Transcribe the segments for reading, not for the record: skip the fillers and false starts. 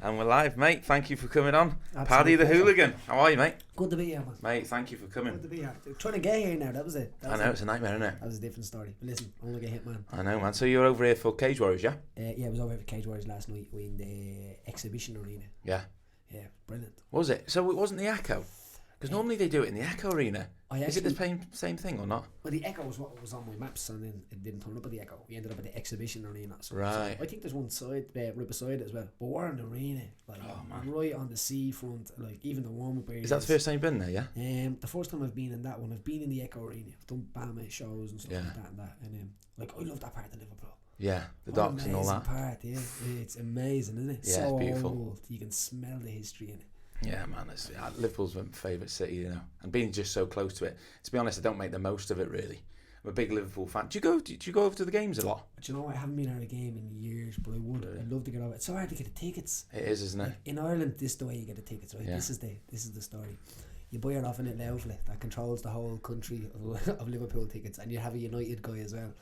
And we're live, mate. Thank you for coming on. Absolute Paddy the pleasure. hooligan. How are you, mate? Good to be here, man. Mate, thank you for coming. Good to be here. Trying to get here now, that was it. I know, it's a nightmare, isn't it? That was a different story. But listen, I'm going to get hit, man. I know, man. So you're over here for Cage Warriors, yeah? Yeah, I was over here for Cage Warriors last night in the exhibition arena. Yeah. Yeah, brilliant. Was it? So it wasn't the Echo? Because normally they do it in the Echo arena. Is it the same thing or not? Well, the Echo was what was on my maps, and then it didn't turn up at the Echo. We ended up at the exhibition arena. So I think there's one side, right beside it as well. But we're in the arena, like right on the seafront, like even the warm-up area. Is that the first time you've been there, yeah? The first time I've been in that one, I've been in the Echo arena. I've done BAMA shows and stuff like that. And like, I love that part of Liverpool. Yeah, the docks and all that. Part, yeah. It's amazing, isn't it? Yeah, so it's beautiful. Old. You can smell the history in it. Yeah, man. Liverpool's my favourite city, you know. And being just so close to it, to be honest, I don't make the most of it, really. I'm a big Liverpool fan. Do you go over to the games a lot? But you know, I haven't been at a game in years, but I would. Really? I'd love to get over. It's so hard to get the tickets. It is, isn't it? Like, in Ireland, this is the way you get the tickets, right? Yeah. This is the story. You buy it off an outlet that controls the whole country of Liverpool tickets, and you have a United guy as well.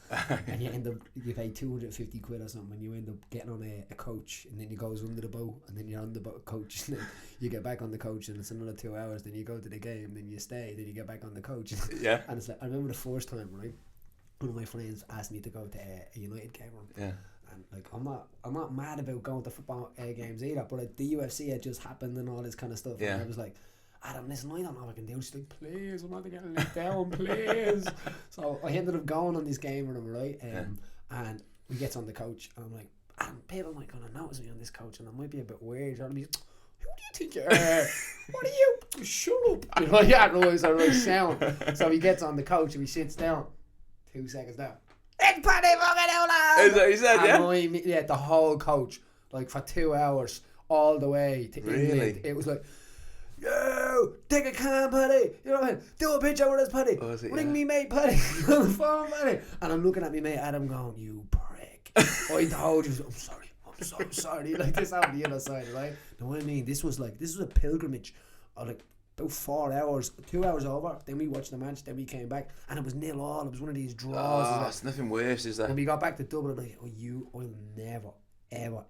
And you pay 250 quid or something, and you end up getting on a coach, and then you goes under the boat, and then you're on the boat coach, and then you get back on the coach, and it's another 2 hours. Then you go to the game, then you stay, then you get back on the coach. Yeah. And it's like, I remember the first time, right? One of my friends asked me to go to a United game. Yeah. And like, I'm not mad about going to football games either, but like, the UFC had just happened and all this kind of stuff. Yeah. And I was like, Adam, listen, I don't know what I can do. She's like, please, I'm not getting let down, please. So I ended up going on this game with him, right? And we get on the coach, and I'm like, Adam, people might kind of notice me on this coach, and I might be a bit weird. And he's, who do you think you are? What are you? Shut up. You know, yeah, no, it's a right sound. So he gets on the coach, and he sits down. 2 seconds down. It's Paddy fucking Holohan! Is that what he said, yeah? Yeah, the whole coach, like for 2 hours, all the way to England. It was like, yo, take a can, Paddy. You know what I mean? Do a picture with us, Paddy. Ring me, mate, Paddy. On the phone, Paddy. And I'm looking at me mate Adam going, you prick. I told you. I'm sorry. I'm so sorry. Like this on the other side, right? Know what I mean? This was a pilgrimage of like about 4 hours, 2 hours over. Then we watched the match. Then we came back, and it was 0-0. It was one of these draws. Oh, it's nothing worse, is there? When we got back to Dublin, I'm like, I'll never,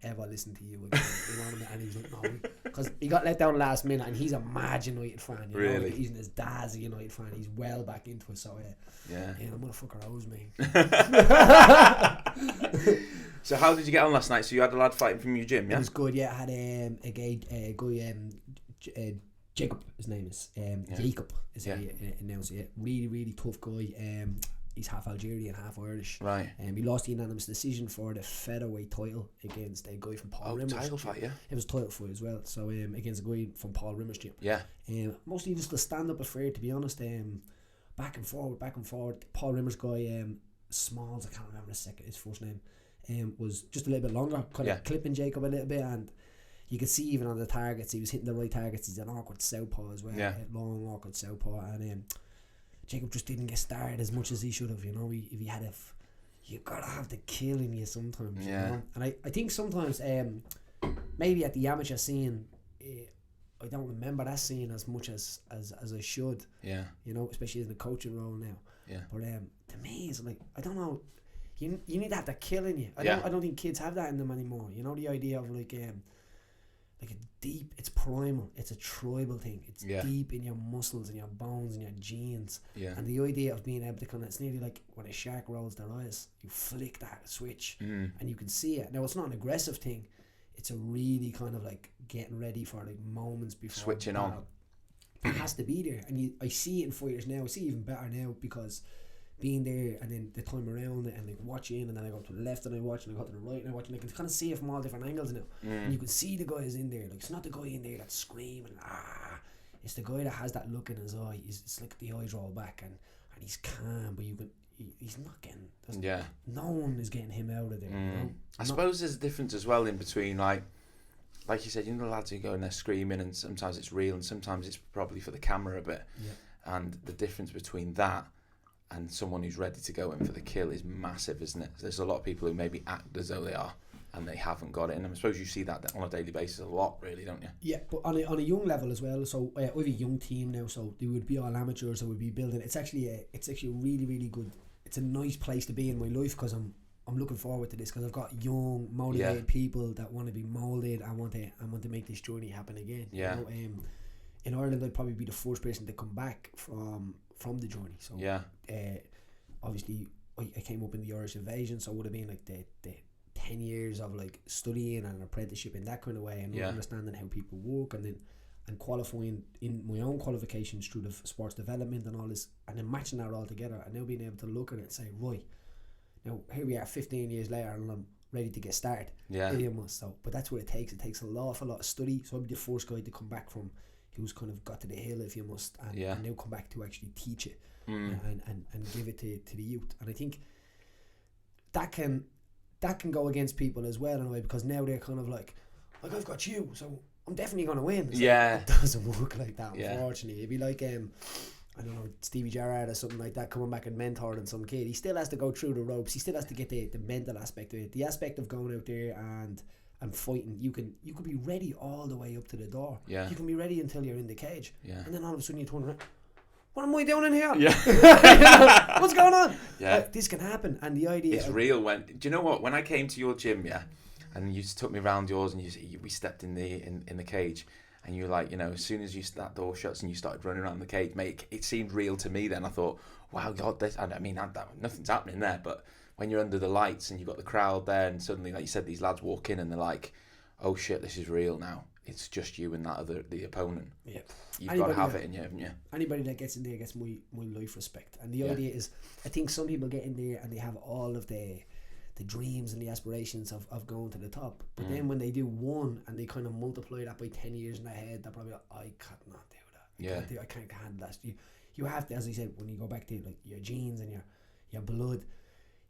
ever listen to you again. You know what I mean? And he was like, no, because he got let down last minute, and he's a mad United fan. You know? He's his dad's a United fan. He's well back into it. So yeah, the motherfucker owes me. So how did you get on last night? So you had a lad fighting from your gym, yeah? It was good. Yeah, I had a guy, Jacob. His name is Jacob. Is he announced it? Really, really tough guy. He's half Algerian, half Irish. Right. He lost the unanimous decision for the featherweight title against a guy from Paul Rimmer's. Title fight, yeah. It was a title fight as well. So against a guy from Paul Rimmer's gym. Yeah. Mostly just a stand-up affair, to be honest. Back and forward. Paul Rimmer's guy, Smalls, I can't remember his first name. Was just a little bit longer, kind of clipping Jacob a little bit, and you could see even on the targets he was hitting the right targets. He's an awkward southpaw as well, long awkward southpaw, and Jacob just didn't get started as much as he should have. You know, if he had you gotta have the kill in you sometimes. You know? And I think sometimes maybe at the amateur scene, I don't remember that scene as much as I should. Yeah. You know, especially in the coaching role now. Yeah. But to me, it's like, I don't know. You need to have the kill in you. I don't think kids have that in them anymore. You know, the idea of like a deep, it's primal, it's a tribal thing. It's deep in your muscles and your bones and your genes. Yeah. And the idea of being able to kind of, it's nearly like when a shark rolls their eyes, you flick that switch and you can see it. Now, it's not an aggressive thing. It's a really kind of like getting ready for like moments before switching on. It has to be there. And I see it in fighters now. I see it even better now because being there and then the time around it and like watching, and then I go to the left and I watch, and I go to the right and I watch, and I can kind of see it from all different angles now. And you can see the guys in there. Like, it's not the guy in there that's screaming, it's the guy that has that look in his eye. It's like the eyes roll back and he's calm, but he's not getting, no one is getting him out of there. You know? I suppose there's a difference as well in between, like you said, you know, the lads who go in there screaming, and sometimes it's real and sometimes it's probably for the camera a bit. And the difference between that and someone who's ready to go in for the kill is massive, isn't it? There's a lot of people who maybe act as though they are and they haven't got it, and I suppose you see that on a daily basis a lot, really, don't you? Yeah, but on a young level as well. So we have a young team now, so they would be all amateurs. So we'd be building. It's actually a really, really good. It's a nice place to be in my life because I'm I'm looking forward to this because I've got young, motivated people that want to be molded. I want to make this journey happen again. Yeah. You know, in Ireland, I'd probably be the first person to come back from the journey. So obviously, I came up in the Irish invasion, so it would have been like the 10 years of like studying and an apprenticeship in that kind of way, and understanding how people work, and then qualifying in my own qualifications through the sports development and all this, and then matching that all together, and now being able to look at it and say, right, now here we are 15 years later and I'm ready to get started. So, but that's what it takes. It takes a lot of study. So I'll be the first guy to come back from who's kind of got to the hill, if you must, and now come back to actually teach it and give it to the youth. And I think that can go against people as well in a way, because now they're kind of like I've got you, so I'm definitely going to win. It's it doesn't work like that, unfortunately. It'd be like I don't know, Stevie Gerrard or something like that, coming back and mentoring some kid. He still has to go through the ropes. He still has to get the mental aspect of it, the aspect of going out there and fighting. You could be ready all the way up to the door. You can be ready until you're in the cage, and then all of a sudden you turn around, what am I doing in here? What's going on? This can happen. And the idea it's real. Do you know what, when I came to your gym, and you took me around yours, and we stepped in the cage, and you were like, you know, as soon as that door shuts and you started running around the cage, mate, it seemed real to me then. I thought, wow, God, nothing's happening there, but when you're under the lights and you've got the crowd there, and suddenly, like you said, these lads walk in and they're like, oh shit, this is real now. It's just you and the opponent. You've got to have it in you, haven't you? Anybody that gets in there gets my life respect. And the idea is, I think some people get in there and they have all of the dreams and the aspirations of going to the top, but then when they do one and they kind of multiply that by 10 years in their head, they're probably like, I cannot do that. I can't handle that. You have to, as I said, when you go back to like your genes and your blood,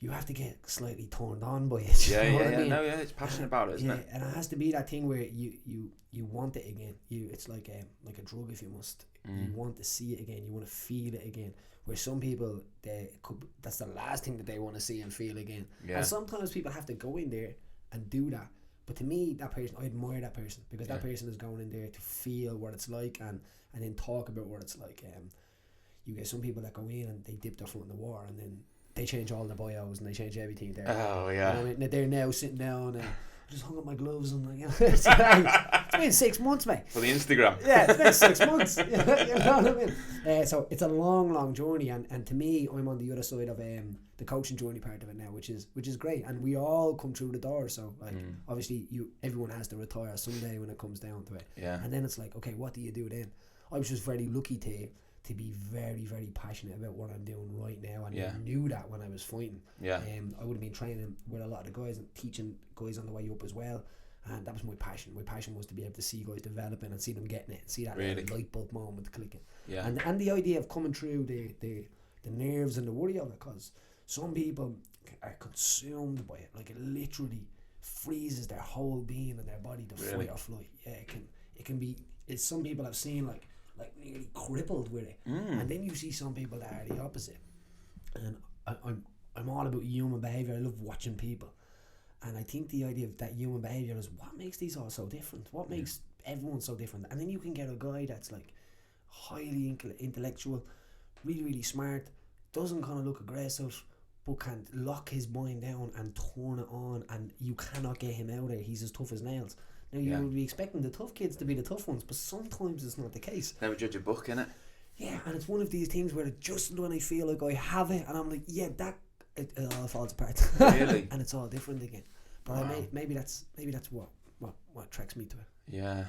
you have to get slightly turned on by it. It's passionate about it, isn't it? And it has to be that thing where you want it again. It's like a drug, if you must. You want to see it again. You want to feel it again. Where some people, that's the last thing that they want to see and feel again. And sometimes people have to go in there and do that. But to me, that person, I admire that person, because that person is going in there to feel what it's like and then talk about what it's like. You get some people that go in and they dip their foot in the water, and then they change all their bios and they change everything there. Oh yeah. You know, I mean, they're now sitting down and I just hung up my gloves and it's been 6 months, mate. For the Instagram. Yeah, it's been 6 months. You know what I mean? So it's a long journey, and to me, I'm on the other side of the coaching journey part of it now, which is great, and we all come through the door. So like obviously everyone has to retire someday when it comes down to it. And then it's like, okay, what do you do then? I was just very lucky to be very, very passionate about what I'm doing right now, and I knew that when I was fighting. I would have been training with a lot of the guys and teaching guys on the way up as well, and that was my passion. My passion was to be able to see guys developing and see them getting it, see that light bulb moment clicking. And the idea of coming through the nerves and the worry of it, because some people are consumed by it, like it literally freezes their whole being and their body to fight or flight. It can be. It's some people I've seen like nearly crippled with it, and then you see some people that are the opposite. And I'm all about human behaviour. I love watching people, and I think the idea of that human behaviour is what makes these all so different. What makes everyone so different? And then you can get a guy that's like highly intellectual, really, really smart, doesn't kind of look aggressive, but can lock his mind down and turn it on, and you cannot get him out of there. He's as tough as nails. Now you would be expecting the tough kids to be the tough ones, but sometimes it's not the case. Never judge a book, innit? Yeah, and it's one of these things where just when I feel like I have it, and I'm like, it all falls apart. Really? And it's all different again. But maybe that's what attracts me to it. Yeah.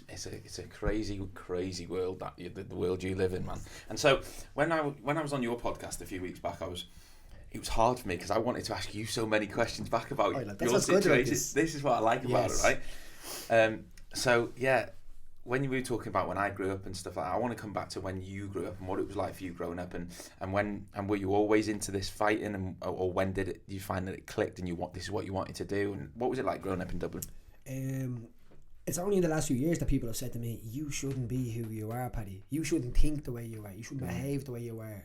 It's a crazy world, that the world you live in, man. And so when I was on your podcast a few weeks back, it was hard for me because I wanted to ask you so many questions back about your situation. This is what I like about it, right? So yeah, when you were talking about when I grew up and stuff like that, I want to come back to when you grew up and what it was like for you growing up, and were you always into this fighting, or when did you find that it clicked and this is what you wanted to do, and what was it like growing up in Dublin? It's only in the last few years that people have said to me, you shouldn't be who you are, Paddy. You shouldn't think the way you are. You shouldn't behave the way you are.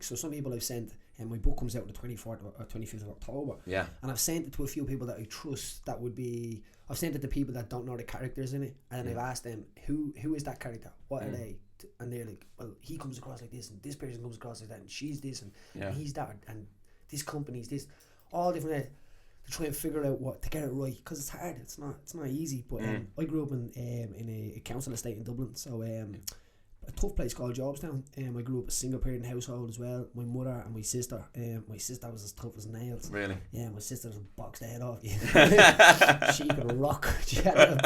So some people I've sent, and my book comes out on the 24th or 25th of October. Yeah. And I've sent it to a few people that I trust. I've sent it to people that don't know the characters in it, and I've asked them, who is that character? What are they? And they're like, well, he comes across like this, and this person comes across like that, and she's this, and he's that, and this company's this. all different to try and figure out what to get it right, because it's hard. It's not easy. But I grew up in a council estate in Dublin, so a tough place called Jobstown. I grew up a single parent household as well. My mother and my sister was as tough as nails. Really? Yeah, my sister boxed the head off. Yeah. She could rock. She had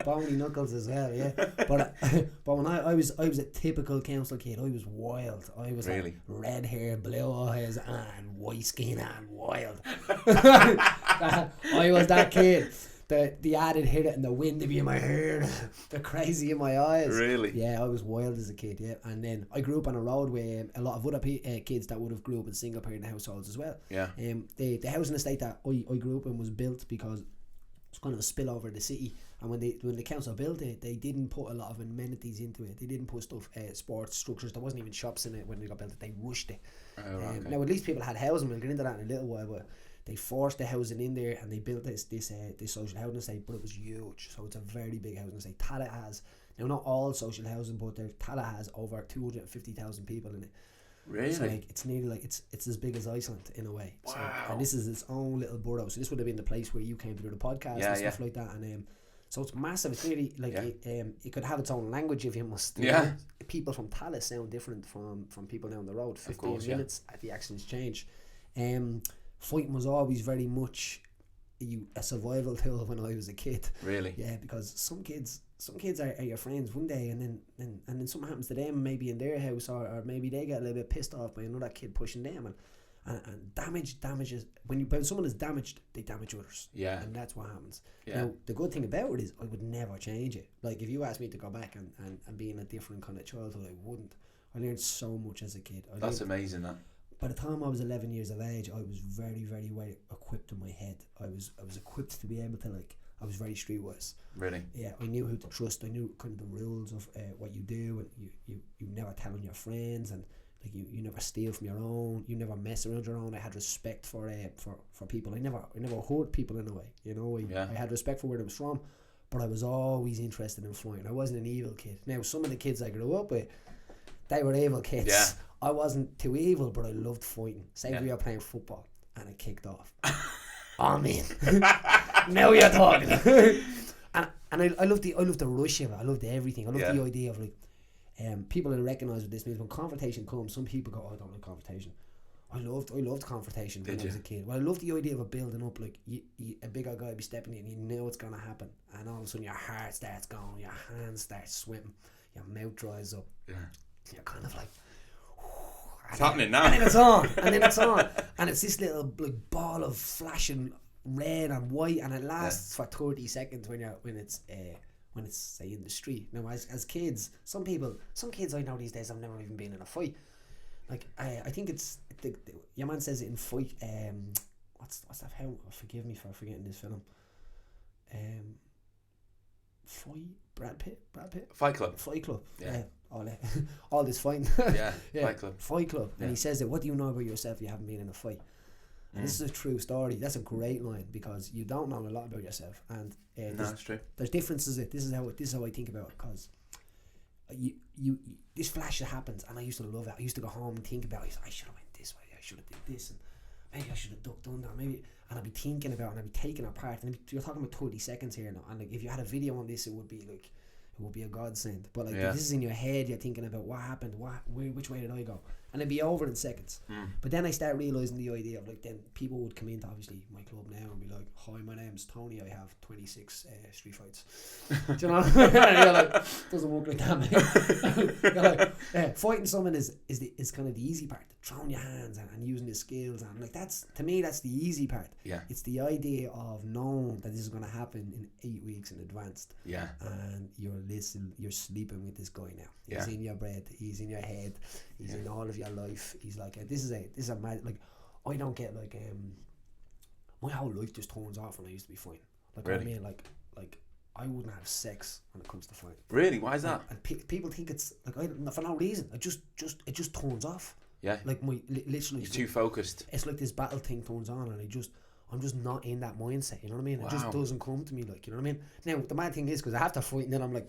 bony knuckles as well. Yeah, but when I was a typical council kid. I was wild. I was really? Like red hair, blue eyes, and white skin, and wild. I was that kid. The added hit it and the wind to be in my hair, the crazy in my eyes. Really? Yeah, I was wild as a kid, yeah. And then I grew up on a road with a lot of other kids that would have grew up in single parent households as well. Yeah. The housing estate that I grew up in was built because it's kind of a spillover of the city. And when the council built it, they didn't put a lot of amenities into it. They didn't put stuff, sports structures. There wasn't even shops in it when they got built. They rushed it. Oh, okay. Now at least people had housing. We'll get into that in a little while, but they forced the housing in there and they built this social housing estate, but it was huge. So it's a very big housing estate. Tallaght has, now not all social housing, but Tallaght has over 250,000 people in it. Really? So like it's nearly like it's as big as Iceland in a way. Wow. So, and this is its own little borough. So this would have been the place where you came to do the podcast and stuff like that. And so it's massive. It's really like it could have its own language if you must. You know? People from Tallaght sound different from people down the road. 15 minutes at the accents change. Fighting was always very much a survival tool when I was a kid. Really? Yeah, because some kids are your friends one day, and then something happens to them, maybe in their house, or maybe they get a little bit pissed off by another kid pushing them, and damages. When someone is damaged, they damage others. Yeah, and that's what happens. Yeah. Now the good thing about it is I would never change it. Like if you asked me to go back and be in a different kind of childhood, I wouldn't. I learned so much as a kid. That's amazing. That. By the time I was 11 years of age, I was very, very well equipped in my head. I was equipped to be able to, like, I was very streetwise. Really? Yeah, I knew who to trust. I knew kind of the rules of what you do, and you never tell on your friends, and like you never steal from your own. You never mess around your own. I had respect for people. I never hurt people in a way. You know, I had respect for where they was from, but I was always interested in fighting. I wasn't an evil kid. Now some of the kids I grew up with, they were evil kids. Yeah. I wasn't too evil, but I loved fighting. Say we were playing football and it kicked off. Oh man, now you're talking. and I love the rush of it. I loved everything. I loved the idea of like people that recognise what this means. When confrontation comes, some people go, "Oh, I don't like confrontation." I loved confrontation when I was a kid. Well, I loved the idea of it building up. Like a bigger guy would be stepping in, you know it's gonna happen, and all of a sudden your heart starts going, your hands start sweating, your mouth dries up. Yeah, you're kind of like. It's happening now. And then it's on. And it's this little like ball of flashing red and white, and it lasts for 30 seconds when it's say in the street. Now as kids, some kids I know these days have never even been in a fight. Like I think it's your man says it in fight. What's that? How forgive me for forgetting this film. Brad Pitt. Fight Club. Yeah. All this fighting. Yeah. Fight Club. And he says that, what do you know about yourself you haven't been in a fight? And this is a true story. That's a great line, because you don't know a lot about yourself, and that's true. There's differences. This is how I think about it, because you this flash that happens, and I used to love it. I used to go home and think about it. I should have went this way, I should have did this, and maybe I should have ducked under, maybe. And I'd be thinking about it, and I'd be taking it apart, and you're talking about 30 seconds here now, and like if you had a video on this, it would be a godsend. But like this is in your head, you're thinking about what happened, which way did I go, and it'd be over in seconds. But then I start realising the idea of like, then people would come into obviously my club now and be like, "Hi, my name's Tony. I have 26 street fights." Do you know? And you're like, doesn't work like that, mate. You're like, fighting someone is kind of the easy part. Throwing your hands and using the skills, and like that's the easy part. Yeah, it's the idea of knowing that this is going to happen in 8 weeks in advance. Yeah, and you're sleeping with this guy now. He's in your bread. He's in your head. He's in all of your life. He's like this is a mad, like I don't get like my whole life just turns off when I used to be fighting. Like really? I mean like I wouldn't have sex when it comes to fighting. Really? Why is that? And people think it's like for no reason. It just turns off. Yeah, like my literally. You're too focused. It's like this battle thing turns on, and I'm just not in that mindset. You know what I mean? Wow. It just doesn't come to me, like, you know what I mean. Now the mad thing is, because I have to fight, and then I'm like,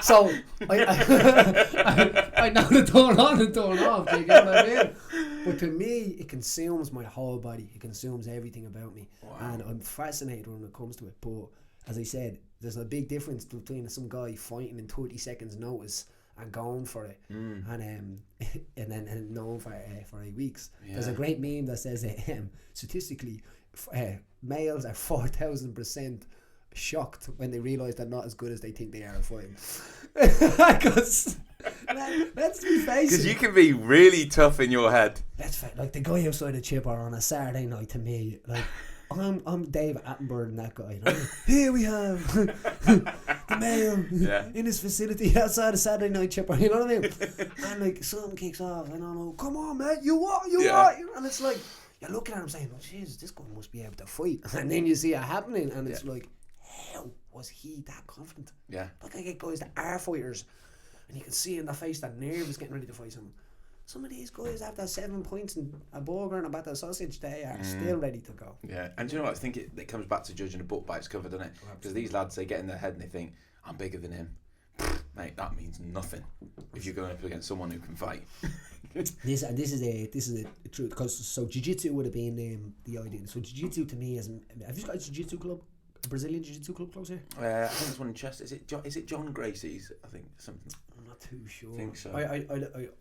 so I know to turn on and turn off. Do you get what I mean? But to me, it consumes my whole body. It consumes everything about me. Wow. And I'm fascinated when it comes to it. But as I said, there's a big difference between some guy fighting in 30 seconds notice and going for it, and then known for 8 weeks. Yeah. There's a great meme that says statistically, males are 4,000% shocked when they realise they're not as good as they think they are at fighting. Because let's be facing. Because you can be really tough in your head. Like the guy outside the chipper on a Saturday night, to me, like I'm Dave Attenborough and that guy. Here we have the male in his facility outside a Saturday night chipper. You know what I mean? And like something kicks off. I don't know. Come on, man. You what? And it's like you're looking at him saying, "Oh, Jesus, this guy must be able to fight." And then you see it happening, and it's like, how was he that confident? Yeah. Like I get guys that are fighters, and you can see in their face that nerve is getting ready to fight someone. Some of these guys, after 7 points and a burger and a battered sausage, they are still ready to go. Yeah, and do you know what? I think it comes back to judging a book by its cover, doesn't it? Because these lads, they get in their head and they think, I'm bigger than him. Mate, that means nothing if you're going up against someone who can fight. This is a truth, because so jiu-jitsu would have been the idea. So jiu-jitsu to me is, have you got a jiu-jitsu club? A Brazilian jiu-jitsu club close here? I think there's one in Chester. Is it John Gracie's? I think something. I'm not too sure. I think so.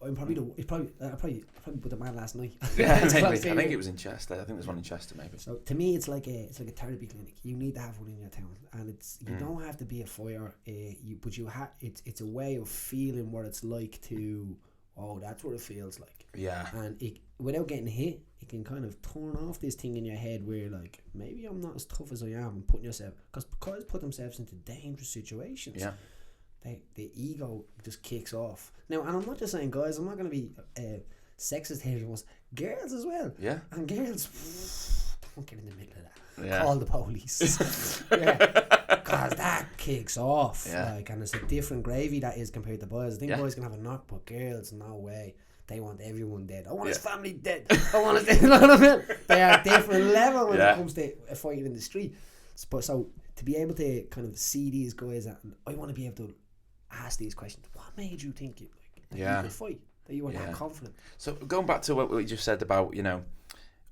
I'm probably I probably put the man last night. Yeah, I think it was in Chester. I think there's one in Chester maybe. So to me, it's like a therapy clinic. You need to have one in your town, and you don't have to be a fighter. But you have it's a way of feeling what it's like to. Oh, that's what it feels like. Yeah. And without getting hit, it can kind of turn off this thing in your head where like, maybe I'm not as tough as I am, and putting yourself, because guys put themselves into dangerous situations. Yeah. The ego just kicks off. Now, and I'm not just saying guys, I'm not going to be sexist here, girls as well. Yeah. And girls, don't get in the middle of that. Yeah. Call the police. Because that kicks off. Yeah. Like, and it's a different gravy that is compared to boys. I think boys can have a knock, but girls, no way. They want everyone dead. I want his family dead. I want his, you know what I mean? They are a different level when it comes to fighting in the street. So to be able to kind of see these guys, and I want to be able to ask these questions. What made you think that you could fight? That you were that confident? So going back to what we just said about,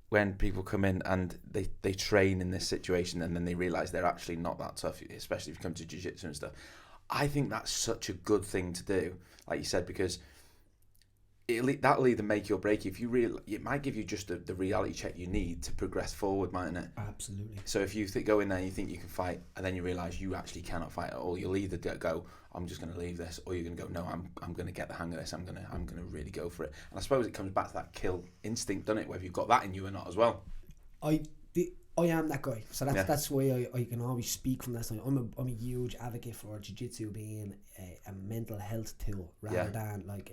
when people come in and they train in this situation and then they realise they're actually not that tough, especially if you come to jiu-jitsu and stuff. I think that's such a good thing to do, like you said, because that'll either make you or break you. It might give you just the reality check you need to progress forward, mightn't it? Absolutely. So if you go in there and you think you can fight, and then you realise you actually cannot fight at all, you'll either go, I'm just going to leave this, or you're going to go, no, I'm going to get the hang of this. I'm going to really go for it. And I suppose it comes back to that kill instinct, doesn't it? Whether you've got that in you or not as well. I am that guy, so that's why I can always speak from that side. I'm a huge advocate for jiu-jitsu being a mental health tool rather than like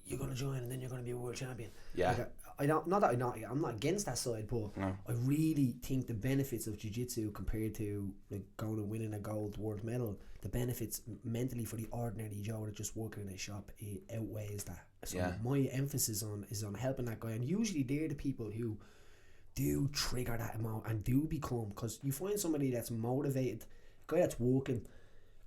you're going to join and then you're going to be a world champion. Yeah. Like, I'm not against that side, but I really think the benefits of jiu-jitsu compared to like going and winning a gold world medal, the benefits mentally for the ordinary Joe that just working in a shop, it outweighs that. So my emphasis is on helping that guy, and usually they're the people who do trigger that amount and do become, because you find somebody that's motivated, a guy that's working,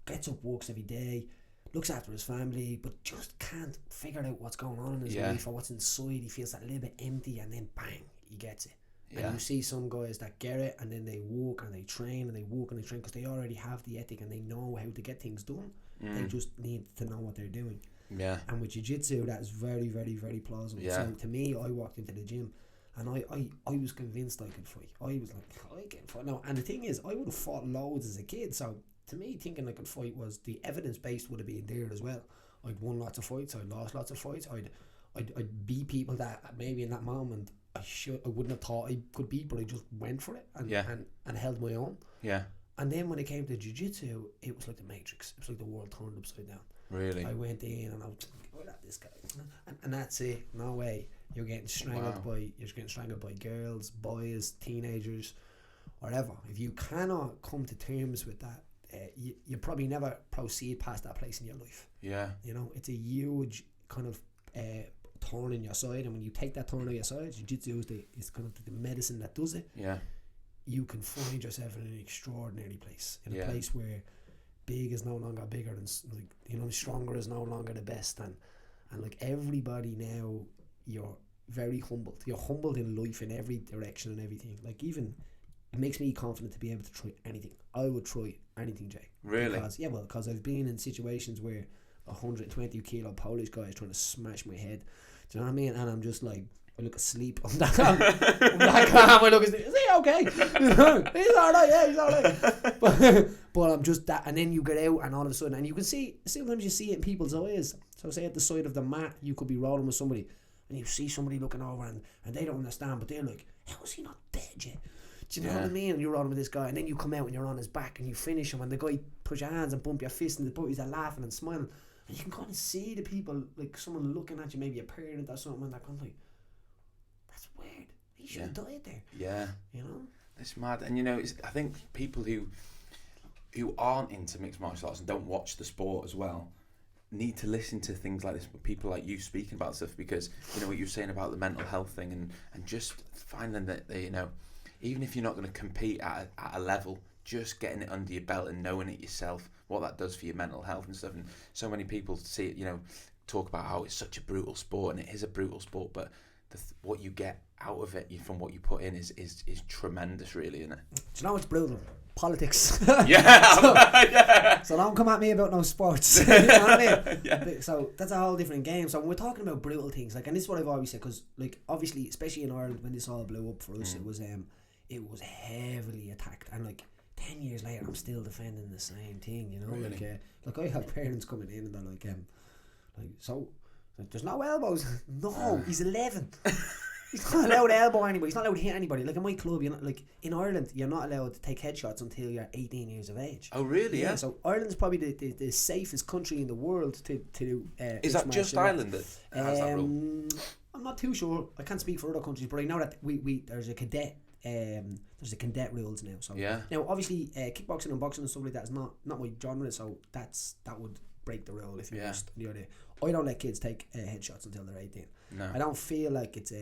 gets up, works every day, looks after his family, but just can't figure out what's going on in his life or what's inside. He feels that little bit empty, and then bang, he gets it. And you see some guys that get it, and then they walk and they train and they walk and they train because they already have the ethic and they know how to get things done. They just need to know what they're doing. Yeah. And with jiu-jitsu, that is very, very, very plausible. So to me, I walked into the gym and I was convinced I could fight. I was like, I can fight. No, and the thing is, I would have fought loads as a kid, so to me, thinking I could fight was the evidence-based would have been there as well. I'd won lots of fights, I'd lost lots of fights, I'd beat people that maybe in that moment I wouldn't have thought I could beat, but I just went for it and held my own. Yeah. And then when it came to jiu-jitsu, it was like the Matrix. It was like the world turned upside down. Really? I went in and I was like, what at this guy? And that's it. No way. You're getting strangled by girls, boys, teenagers, whatever. If you cannot come to terms with that, you probably never proceed past that place in your life. Yeah. It's a huge kind of thorn in your side, and when you take that thorn on your side, jiu-jitsu is kind of the medicine that does it. Yeah. You can find yourself in an extraordinary place, in a place where big is no longer bigger, and stronger is no longer the best, and like everybody now, very humbled. You're humbled in life in every direction and everything. Like, even it makes me confident to be able to try anything. I would try anything, Jay. Really? Because I've been in situations where 120 kilo Polish guy is trying to smash my head. Do you know what I mean? And I'm just like, I look asleep. I'm that calm. I look asleep. Is he okay? He's alright, yeah, he's alright. But I'm just that, and then you get out, and all of a sudden, and you can see, sometimes you see it in people's eyes. So say at the side of the mat, you could be rolling with somebody, and you see somebody looking over, and they don't understand, but they're like, how is he not dead yet? Do you know what I mean? And you're rolling with this guy, and then you come out and you're on his back, and you finish him, and the guy push your hands and bump your fist, and the boys are laughing and smiling, and you can kind of see the people, like someone looking at you, maybe a parent or something, and they're kind of like, that's weird. He should have died there. Yeah. You know? It's mad. And, you know, I think people who aren't into mixed martial arts and don't watch the sport as well need to listen to things like this, with people like you speaking about stuff, because, you know, what you're saying about the mental health thing, and just finding that, they, you know, even if you're not going to compete at a level, just getting it under your belt and knowing it yourself, what that does for your mental health and stuff. And so many people see it, you know, talk about how it's such a brutal sport, and it is a brutal sport, but what you get out of it from what you put in is tremendous, really, isn't it? Do you know what's brutal? Politics. Yeah. So don't come at me about no sports. You know what I mean? Yeah. So that's a whole different game. So when we're talking about brutal things, like, and this is what I've always said, because, like, obviously, especially in Ireland, when this all blew up for us, it was heavily attacked, and like 10 years later, I'm still defending the same thing. You know, really? Like I have parents coming in and they're like, so there's no elbows. No, he's 11. He's not allowed to elbow anybody. He's not allowed to hit anybody. Like in my club, you're not, like in Ireland, you're not allowed to take headshots until you're 18 years of age. Oh, really? Yeah. So Ireland's probably the safest country in the world to do. Is that just Ireland that has that rule? I'm not too sure. I can't speak for other countries, but I know that we there's a cadet. There's a cadet rules now. So now, obviously, kickboxing and boxing and stuff like that is not my genre. So that would break the rule if you're just the other. I don't let kids take headshots until they're 18. No. I don't feel like it's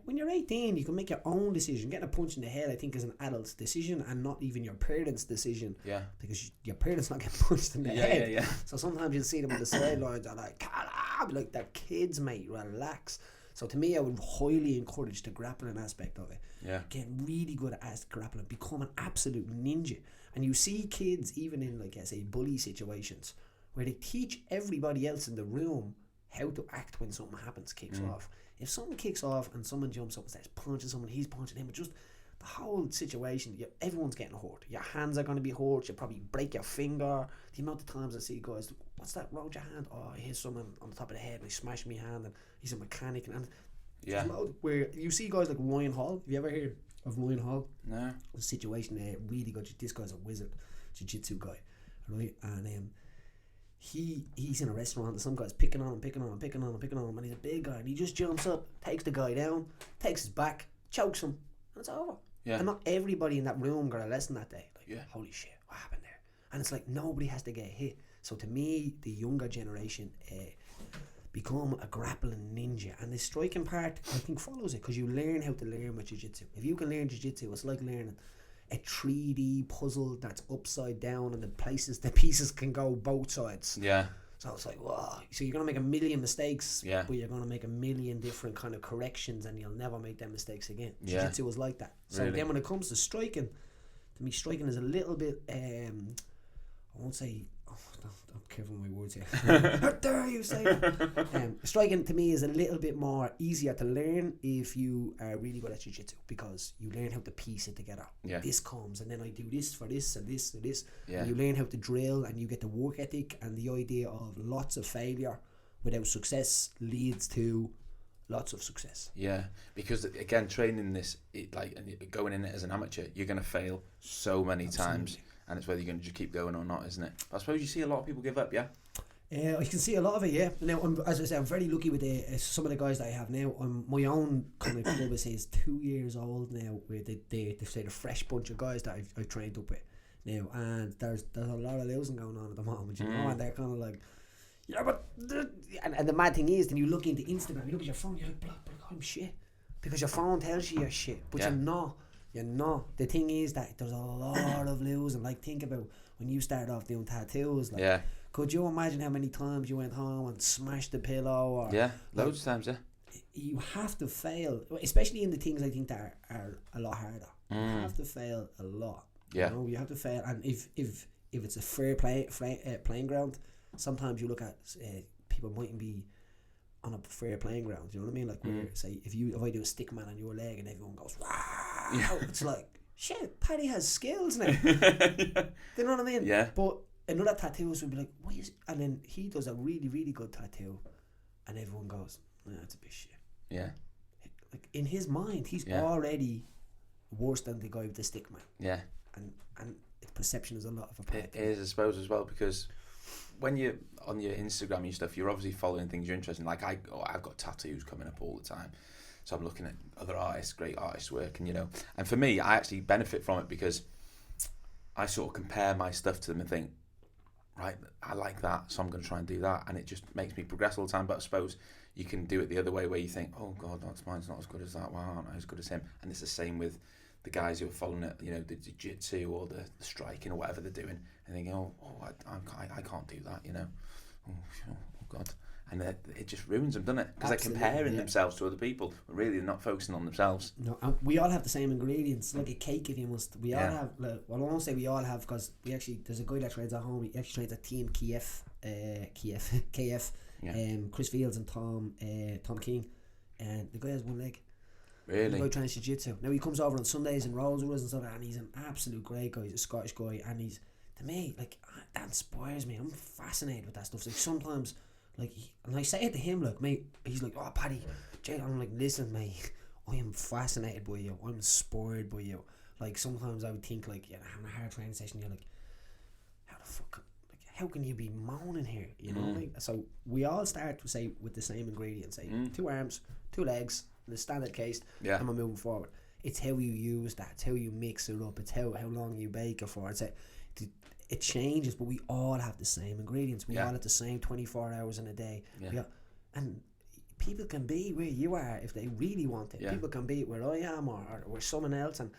when you're 18, you can make your own decision. Getting a punch in the head, I think, is an adult's decision and not even your parents' decision. Yeah. Because your parents not getting punched in the head. Yeah. So sometimes you'll see them on the sidelines and like they're kids, mate. Relax. So to me, I would highly encourage the grappling aspect of it. Yeah. Get really good at grappling. Become an absolute ninja. And you see kids, even in, like, I say, bully situations, where they teach everybody else in the room how to act when something happens, kicks off. If something kicks off and someone jumps up and starts punching someone, he's punching him, just the whole situation, everyone's getting hurt. Your hands are going to be hurt. You'll probably break your finger. The amount of times I see guys, what's that round your hand? Oh, I hit someone on the top of the head and he smashed my hand, and he's a mechanic. And where you see guys like Ryan Hall. Have you ever heard of Ryan Hall? No. The situation there, really good. This guy's a wizard, jiu-jitsu guy, right? And he's in a restaurant and some guy's picking on him, and he's a big guy, and he just jumps up, takes the guy down, takes his back, chokes him, and it's over. Yeah. And not everybody in that room got a lesson that day. Like, holy shit, what happened there? And it's like nobody has to get hit. So to me, the younger generation become a grappling ninja, and the striking part, I think, follows it, because you learn how to learn with jiu-jitsu. If you can learn jiu-jitsu, it's like learning a 3D puzzle that's upside down, and the pieces can go both sides. Yeah. So it's like, wow. So you're going to make a million mistakes, but you're going to make a million different kind of corrections, and you'll never make them mistakes again. Jiu-jitsu was like that. So then when it comes to striking, to me, striking is a little bit, I won't say, I'm careful with my words here. How dare you say that? Striking to me is a little bit more easier to learn if you are really good at jiu-jitsu, because you learn how to piece it together. Yeah. This comes, and then I do this for this and this and this. Yeah. And you learn how to drill, and you get the work ethic, and the idea of lots of failure without success leads to lots of success. Yeah, because again, training this, going in it as an amateur, you're going to fail so many times. And it's whether you're going to just keep going or not, isn't it? But I suppose you see a lot of people give up, yeah? I can see a lot of it, yeah. Now, as I say, I'm very lucky with some of the guys that I have now. My own kind of club, I say, is 2 years old now, where they say the fresh bunch of guys that I've trained up with now. And there's a lot of losing going on at the moment, you know? And they're kind of like, yeah, but... And the mad thing is, then you look into Instagram, you look at your phone, you're like, block, I'm shit. Because your phone tells you you're shit, but you're not. You're not. The thing is that there's a lot of losing. Like, think about when you started off doing tattoos. Like, could you imagine how many times you went home and smashed the pillow? Or, loads of times, you have to fail, especially in the things I think that are a lot harder. You have to fail a lot. Yeah. You know, you have to fail, and if it's a fair playing ground, sometimes you look at people mightn't be on a fair playing ground. You know what I mean? Like, where, say, if I do a stick man on your leg and everyone goes, wow, it's like, shit, Paddy has skills now. Yeah. Do you know what I mean? Yeah. But another tattooist would be like, why is, and then he does a really, really good tattoo, and everyone goes, nah, that's a bit shit. Yeah. Like, in his mind, he's already worse than the guy with the stick man. Yeah. And perception is a lot of a part. It is, I suppose, as well, because when you're on your Instagram and stuff, you're obviously following things you're interested in. Like, I've got tattoos coming up all the time, so I'm looking at other artists, great artists' work, and and for me, I actually benefit from it because I sort of compare my stuff to them and think, right, I like that, so I'm going to try and do that, and it just makes me progress all the time. But I suppose you can do it the other way, where you think, oh God, mine's not as good as that. Wow, I'm not as good as him. And it's the same with the guys who are following it, the jiu-jitsu or the striking or whatever they're doing, and thinking, I can't do that, oh God, and it just ruins them, doesn't it? Because they're comparing themselves to other people, but really they're not focusing on themselves. No, we all have the same ingredients, like a cake. If you must, we all have. Well, I won't say we all have, because we actually, there's a guy that trains at home. He actually trains at Team KF. Chris Fields and Tom King, and the guy has one leg. Really? The guy trains jiu-jitsu. Now he comes over on Sundays and rolls with us and stuff, and he's an absolute great guy. He's a Scottish guy, and he's, to me, like, that inspires me. I'm fascinated with that stuff. So, like, sometimes, like, and I say it to him, like, mate, he's like, oh, Paddy, Jay, I'm like, listen, mate, I am fascinated by you. I'm inspired by you. Like, sometimes I would think, like, having a hard training session, you're like, how the fuck, like, how can you be moaning here? Like, so we all start to say with the same ingredients, say 2 arms, 2 legs, the standard case, and we're moving forward. It's how you use that, it's how you mix it up, it's how long you bake it for. It changes, but we all have the same ingredients. We all have the same 24 hours in a day. And people can be where you are if they really want it. People can be where I am or where someone else, and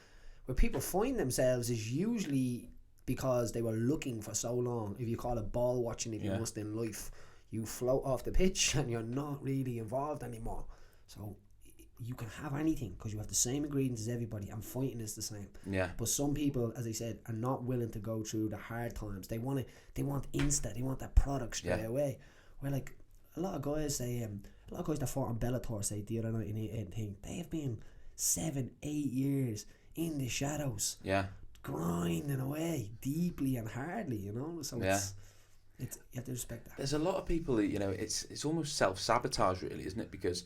where people find themselves is usually because they were looking for so long. If you call it ball watching, if you must in life, you float off the pitch and you're not really involved anymore. So you can have anything because you have the same ingredients as everybody, and fighting is the same. But some people, as I said, are not willing to go through the hard times. They want instant. They want that product straight away. Where, like, a lot of guys that fought on Bellator, say, the other night in thing, they have been 7-8 years in the shadows, grinding away deeply and hardly, So it's you have to respect that. There's a lot of people who, it's almost self-sabotage, really, isn't it? Because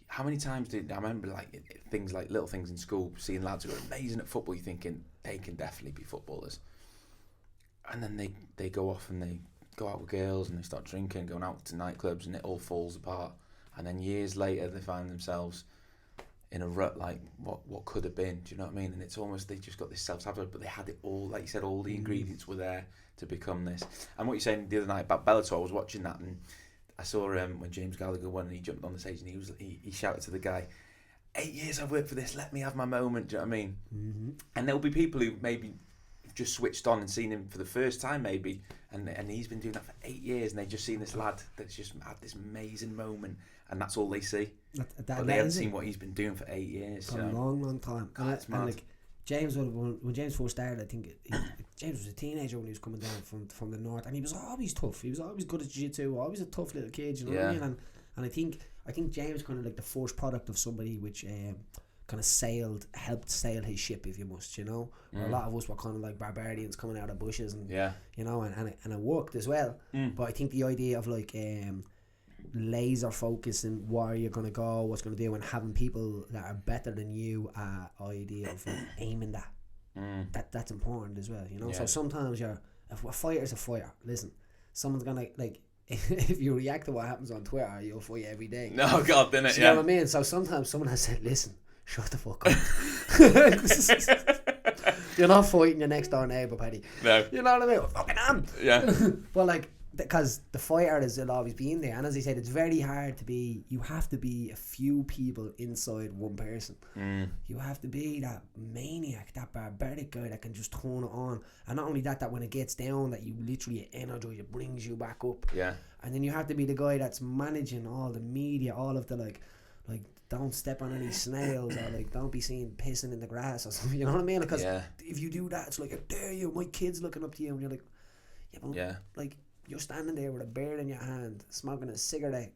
how many times I remember, like, things like little things in school, seeing lads who are amazing at football, you're thinking they can definitely be footballers, and then they go off and they go out with girls and they start drinking, going out to nightclubs, and it all falls apart. And then years later they find themselves in a rut, like what could have been. Do you know what I mean? And it's almost, they just got this self-sabotage, but they had it all, like you said, all the ingredients were there to become this. And what you're saying the other night about Bellator, I was watching that, and I saw when James Gallagher won and he jumped on the stage and he shouted to the guy, 8 years I've worked for this, let me have my moment. Do you know what I mean? And there'll be people who maybe just switched on and seen him for the first time, maybe, and he's been doing that for 8 years, and they've just seen this lad that's just had this amazing moment, and that's all they see. But they haven't seen what he's been doing for 8 years. For a long time. And like, James, when James first started, I think James was a teenager when he was coming down from the north, and he was always tough. He was always good at jiu-jitsu, always a tough little kid, you know what I mean? And I think James kind of like the first product of somebody which kind of helped sail his ship, if you must, Where a lot of us were kind of like barbarians coming out of bushes, and and it worked as well. But I think the idea of like laser focus and where you're going to go, what's going to do, and having people that are better than you, idea of aiming that's important as well, So sometimes a fighter's a fighter. Listen, someone's gonna, like, if you react to what happens on Twitter, you'll fight every day. No, God, didn't it? You know what I mean? So sometimes someone has said, listen, shut the fuck up. You're not fighting your next door neighbour, Paddy. No. You know what I mean? Fucking am. Yeah. But like, because the fighter will always be in there, and as I said, it's very hard to be. You have to be a few people inside one person. You have to be that maniac, that barbaric guy that can just turn it on, and not only that when it gets down, that you literally energize, it brings you back up. Yeah. And then you have to be the guy that's managing all the media, all of the like like, don't step on any snails, or like, don't be seen pissing in the grass or something. You know what I mean? Because if you do that, it's like, how dare you? My kid's looking up to you, and you're like, like, you're standing there with a beer in your hand, smoking a cigarette,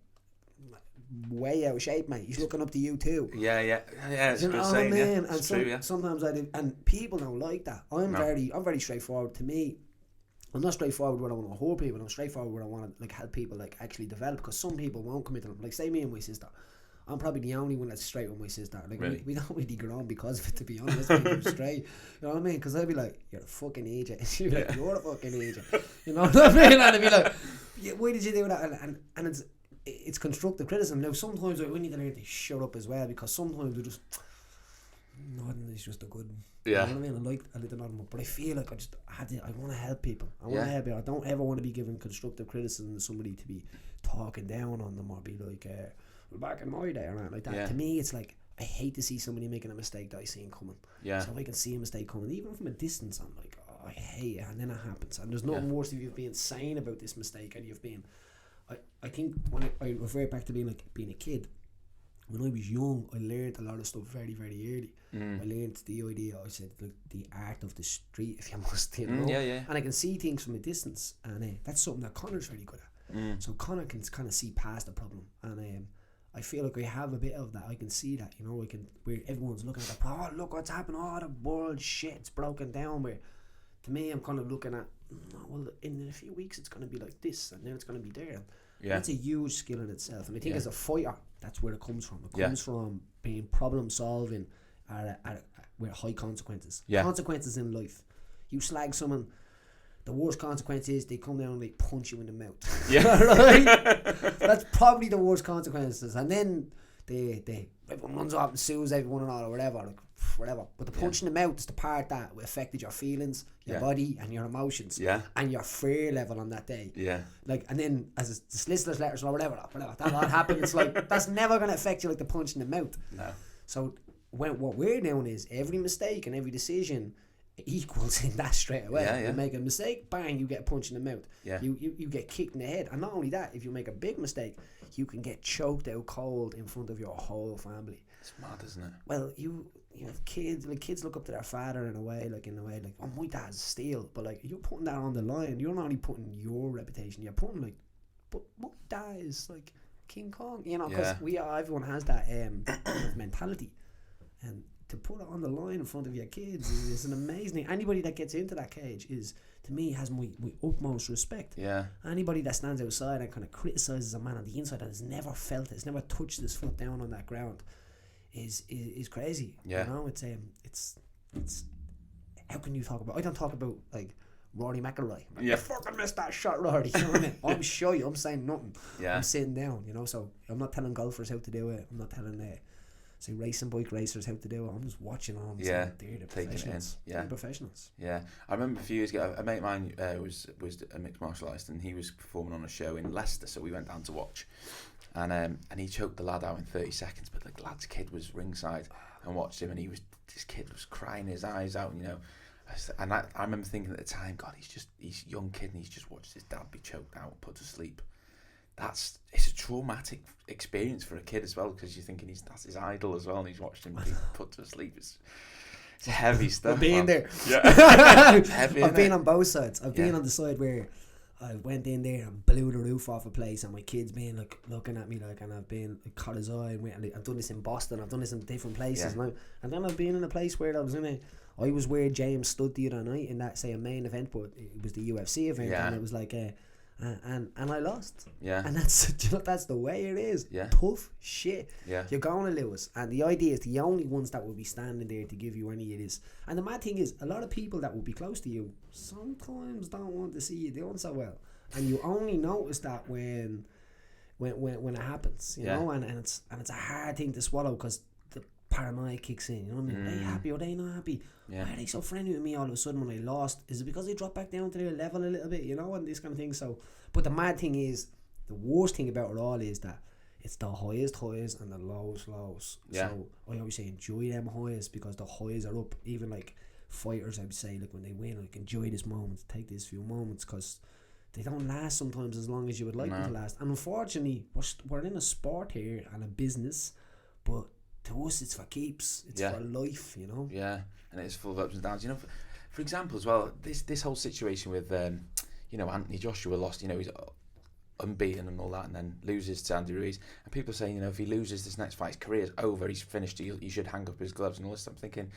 way out of shape, mate. He's looking up to you too. It's you a know good what saying. I mean? And it's true, sometimes I do, and people don't like that. I'm very straightforward. To me, I'm not straightforward when I want to hurt people. I'm straightforward when I want to like help people like actually develop, because some people won't commit to them. Like, say me and my sister, I'm probably the only one that's straight with my sister. Like, really? we don't really get on because of it, to be honest. We're straight, you know what I mean? Because I'd be like, you're a fucking agent. And she'd be like, you're a fucking agent. You know what I mean? And I'd be like, why did you do that? And it's constructive criticism. Now, sometimes we need to learn to shut up as well, because sometimes we're just nodding is just a good. You know what I mean? I like the nodding up, but I feel like I want to help people. I want to help people. I don't ever want to be giving constructive criticism to somebody, to be talking down on them or be like, well, back in my day or not like that. To me, it's like, I hate to see somebody making a mistake that I see coming. So if I can see a mistake coming, even from a distance, I'm like, oh, I hate it, and then it happens. And there's nothing worse if you've been saying about this mistake, and you've been. I think when I refer back to being a kid, when I was young, I learned a lot of stuff very, very early. I learned the idea, I said, like, the art of the street, if you must, you know. And I can see things from a distance, and that's something that Connor's very good at. So Connor can kind of see past the problem, and I feel like I have a bit of that. I can see that, you know. I can, where everyone's looking at the problem, oh, look what's happened, oh, the world, shit, it's broken down. Where to me, I'm kind of looking at, well, in a few weeks it's going to be like this, and then it's going to be there. That's a huge skill in itself, and I think as a fighter, that's where it comes from. It comes from being problem solving with high consequences. Consequences in life. You slag someone, the worst consequence is they come down and they punch you in the mouth. Right? That's probably the worst consequences, and then everyone runs off and sues everyone and all, or whatever. But the punch in the mouth is the part that affected your feelings, your body, and your emotions, and your fear level on that day. Like, and then as the solicitor's letters or whatever that all happened, it's like, that's never going to affect you like the punch in the mouth. So what we're doing is, every mistake and every decision equals in that straight away. You make a mistake, bang, you get a punch in the mouth. You get kicked in the head, and not only that, if you make a big mistake, you can get choked out cold in front of your whole family. It's mad, isn't it? Well, you have kids, like, kids look up to their father in a way, like, oh, my dad's steel, but like, you're putting that on the line. You're not only putting your reputation, you're putting like, but my dad is like King Kong, you know, because everyone has that mentality, and to put it on the line in front of your kids is an amazing thing. Anybody that gets into that cage is, to me, has my utmost respect. Anybody that stands outside and kind of criticises a man on the inside and has never felt it, has never touched his foot down on that ground, is crazy. You know, it's how can you talk about? I don't talk about like Rory McIlroy. You fucking missed that shot, Rory. You know what I mean? I'm shy. I'm saying nothing. I'm sitting down. You know, so I'm not telling golfers how to do it. I'm not telling say racing bike racers how to do it. I'm just watching them. Saying, they're the professionals. They're professionals. I remember a few years ago, a mate of mine was a mixed martial artist, and he was performing on a show in Leicester, so we went down to watch. And he choked the lad out in 30 seconds, but the lad's kid was ringside and watched him, and this kid was crying his eyes out, you know. And I remember thinking at the time, God, he's a young kid, and he's just watched his dad be choked out, put to sleep. It's a traumatic experience for a kid as well, because you're thinking that's his idol as well, and he's watched him be put to sleep. It's heavy stuff. I've been there. It's heavy. I've been on both sides. I've been on the side where I went in there and blew the roof off a place, and my kid's been like looking at me like, and I've been caught his eye, and I've done this in Boston, I've done this in different places, and then I've been in a place where I was where James stood the other night in that, say, a main event, but it was the UFC event, and it was like and I lost, and that's the way it is. Tough shit. You're going to lose, and the idea is the only ones that will be standing there to give you any of this. And the mad thing is, a lot of people that will be close to you sometimes don't want to see you doing so well, and you only notice that when it happens, you know. And it's a hard thing to swallow, because the paranoia kicks in. You know what I mean? Are they happy? Are they not happy? Why are they so friendly with me all of a sudden when I lost? Is it because they dropped back down to their level a little bit, you know, and this kind of thing? So, but the mad thing is, the worst thing about it all is that it's the highest highs and the lowest lows. So I always say, enjoy them highs, because the highs are up. Even like fighters, I would say, like, when they win, like, enjoy this moment, take these few moments, because they don't last sometimes as long as you would like them to last. And unfortunately, we're in a sport here and a business but to us it's for keeps. It's for life, you know. Yeah, and it's full of ups and downs. You know, for example, as well, this whole situation with you know, Anthony Joshua lost. You know, he's unbeaten and all that, and then loses to Andy Ruiz. And people are saying, you know, if he loses this next fight, his career's over. He's finished. He should hang up his gloves and all this. I'm thinking,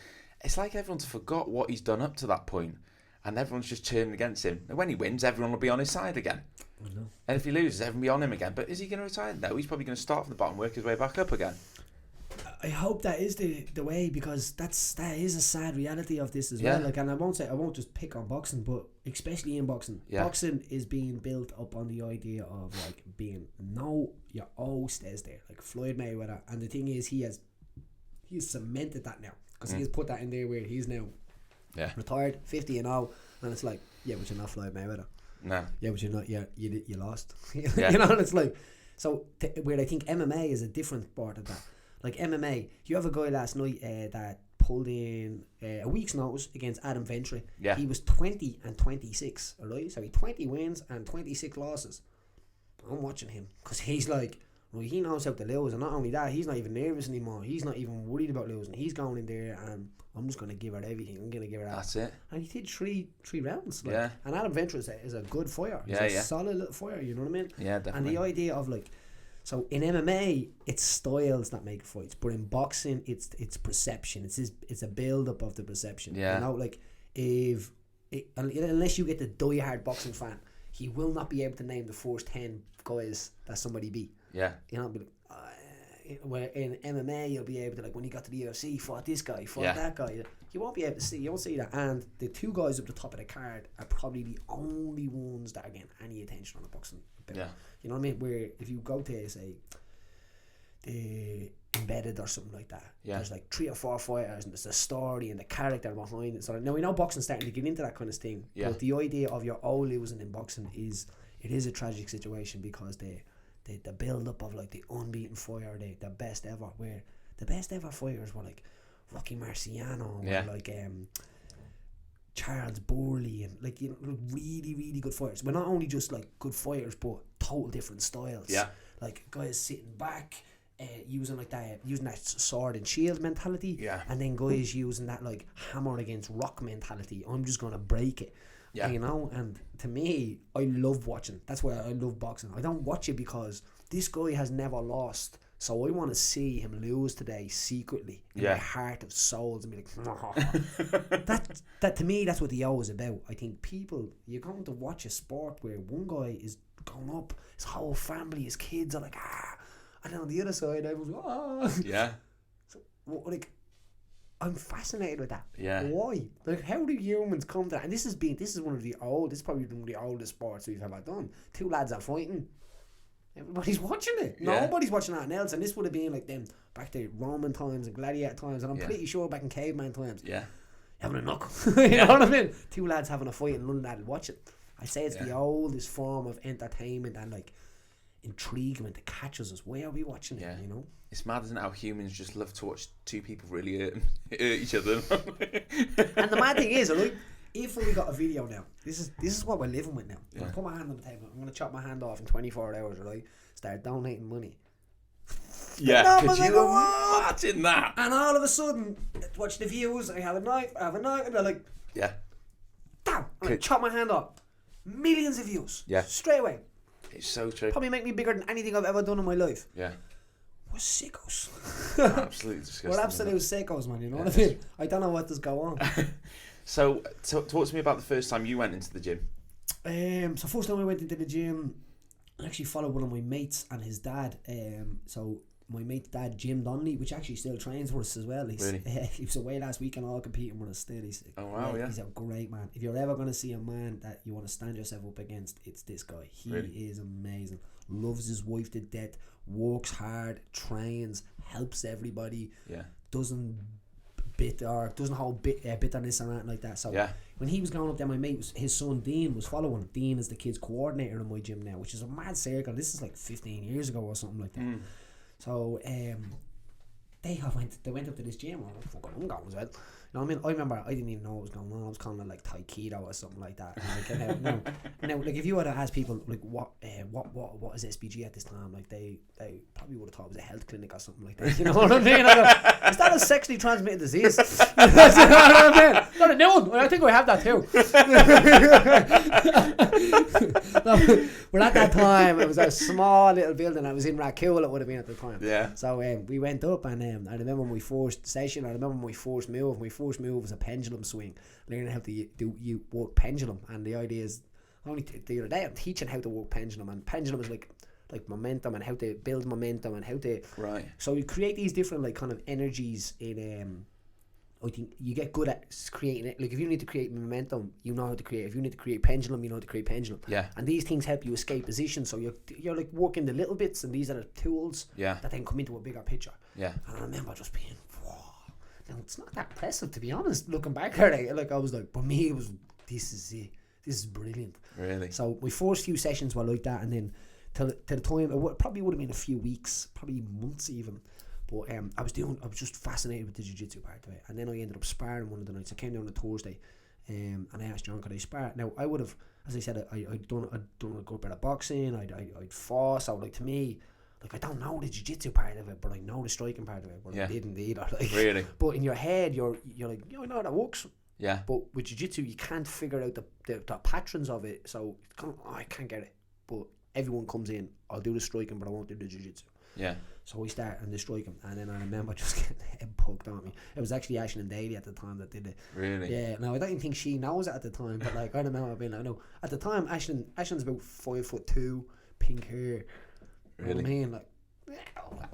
it's like everyone's forgot what he's done up to that point, and everyone's just turning against him. And when he wins, everyone will be on his side again. I know. And if he loses, everyone will be on him again. But is he going to retire? No, he's probably going to start from the bottom, work his way back up again. I hope that is the way, because that is a sad reality of this as well. Like, and I won't just pick on boxing, but especially in boxing, boxing is being built up on the idea of like being your all stays there, like Floyd Mayweather. And the thing is, he's cemented that now, because he has put that in there where he's now retired, 50 and 0, and it's like, yeah, but you're not Floyd Mayweather. No. Yeah, but you're not. Yeah, you lost. You know, and it's like, so where I think MMA is a different sport of that. Like MMA, you have a guy last night that pulled in a week's notice against Adam Ventry. Yeah. He was 20 and 26, alright? So he 20 wins and 26 losses. I'm watching him because he's like, well, he knows how to lose, and not only that, he's not even nervous anymore. He's not even worried about losing. He's going in there and I'm just going to give her everything. I'm going to give her that. That's it. And he did three rounds. Like, and Adam Ventry is a good fighter. He's a solid little fighter, you know what I mean? Yeah, definitely. And the idea of like, so in MMA, it's styles that make fights, but in boxing, it's perception. It's a build up of the perception. Yeah. You know, like unless you get the diehard boxing fan, he will not be able to name the first 10 guys that somebody beat. Yeah. You know, where in MMA you'll be able to, like, when he got to the UFC, he fought this guy, fought that guy. You won't be able to see. You won't see that. And the two guys up the top of the card are probably the only ones that are getting any attention on the boxing belt. Yeah. You know what I mean? Where if you go to, say, the Embedded or something like that, there's like 3 or 4 fighters and there's a story and the character behind it. So now we know boxing's starting to get into that kind of thing. Yeah. But the idea of your all losing in boxing is a tragic situation, because the build up of like the unbeaten fighter, the best ever, where the best ever fighters were like Rocky Marciano, or like Charles Burley, and like, you know, really, really good fighters. We're not only just like good fighters, but total different styles. Yeah. Like guys sitting back, using that sword and shield mentality. Yeah. And then guys using that like hammer against rock mentality. I'm just gonna break it. Yeah. You know, and to me, I love watching. That's why I love boxing. I don't watch it because this guy has never lost, so I want to see him lose today secretly in my heart of souls and be like, oh. that to me, that's what the O is about. I think people, you're going to watch a sport where one guy is going up, his whole family, his kids are like, and then on the other side, everyone's like, yeah. So, like, I'm fascinated with that. Yeah. Why? Like, how do humans come to that? And this is probably one of the oldest sports we've ever done. 2 lads are fighting. Everybody's watching it. Yeah. Nobody's watching that else. And this would have been like them back to Roman times and gladiator times, and I'm pretty sure back in caveman times. Yeah. Having a knuckle. You know what I mean? 2 lads having a fight and none of that watch it. I say it's the oldest form of entertainment and like intriguement that catches us. Why are we watching it? You know? It's mad, isn't it, how humans just love to watch 2 people really hurt each other. And the mad thing is, like, if we got a video now, this is what we're living with now. I'm gonna put my hand on the table. I'm gonna chop my hand off in 24 hours, right? Start donating money. Yeah, could you imagine that? And all of a sudden, watch the views. I have a knife, and they're like, damn, I'm gonna chop my hand off. Millions of views. Yeah, straight away. It's so true. Probably make me bigger than anything I've ever done in my life. Yeah. We're sickos. Absolutely disgusting. We're absolute sickos, man. You know what I mean? I don't know what does go on. So, talk to me about the first time you went into the gym. So first time I went into the gym, I actually followed one of my mates and his dad. So my mate's dad, Jim Donnelly, which actually still trains for us as well. Really? He was away last week and all competing with us still. He's he's a great man. If you're ever going to see a man that you want to stand yourself up against, it's this guy. He is amazing. Loves his wife to death, works hard, trains, helps everybody. Yeah. Doesn't hold bitterness and anything like that. So when he was going up there, my mate, his son Dean was following him. Dean is the kids coordinator in my gym now, which is a mad circle. This is like 15 years ago or something like that. So they went up to this gym. I'm going as well. know what I mean? I remember I didn't even know what was going on. I was calling it like Taekwondo or something like that. And like, now, like if you were to ask people like what is SBG at this time, like they probably would have thought it was a health clinic or something like that. You know what I mean? Is that a sexually transmitted disease? You know what I mean? Not a new one. I think we have that too. No, but at that time it was a small little building. I was in Rackcool, it would have been at the time. Yeah. So we went up, and I remember my first session. I remember my first move. My first move was a pendulum swing. Learning how to work pendulum, and the idea is only the other day I'm teaching how to work pendulum, and pendulum is like momentum and how to build momentum and how to So you create these different like kind of energies in I think you get good at creating it. Like if you need to create momentum, you know how to create. If you need to create pendulum, you know how to create pendulum. Yeah. And these things help you escape position. So you're like working the little bits, and these are the tools that then come into a bigger picture. Yeah. And I remember just being, whoa. Now it's not that impressive, to be honest. Looking back at it, like I was like, for me it was, this is it. This is brilliant. Really. So my first few sessions were like that, and then till the time it probably would have been a few weeks, probably months even. But I was just fascinated with the jiu-jitsu part of it, and then I ended up sparring one of the nights. I came down on Thursday, and I asked John, could I spar? Now I would have, as I said, I'd done a good bit of boxing. I'd fought. So like to me, like I don't know the jiu-jitsu part of it, but I know the striking part of it. But I didn't either. Like, really. But in your head, you're like, I know that works. Yeah. But with jiu-jitsu, you can't figure out the patterns of it. So it's kind of, I can't get it. But everyone comes in, I'll do the striking, but I won't do the jiu-jitsu. Yeah. So we start and they strike him, and then I remember just getting the head poked on me. It was actually Aisling Daly at the time that did it. Really? Yeah. Now I don't even think she knows it at the time, but like I remember being like, no. At the time, Aisling's about 5'2", pink hair. Really? You know what I mean? Like,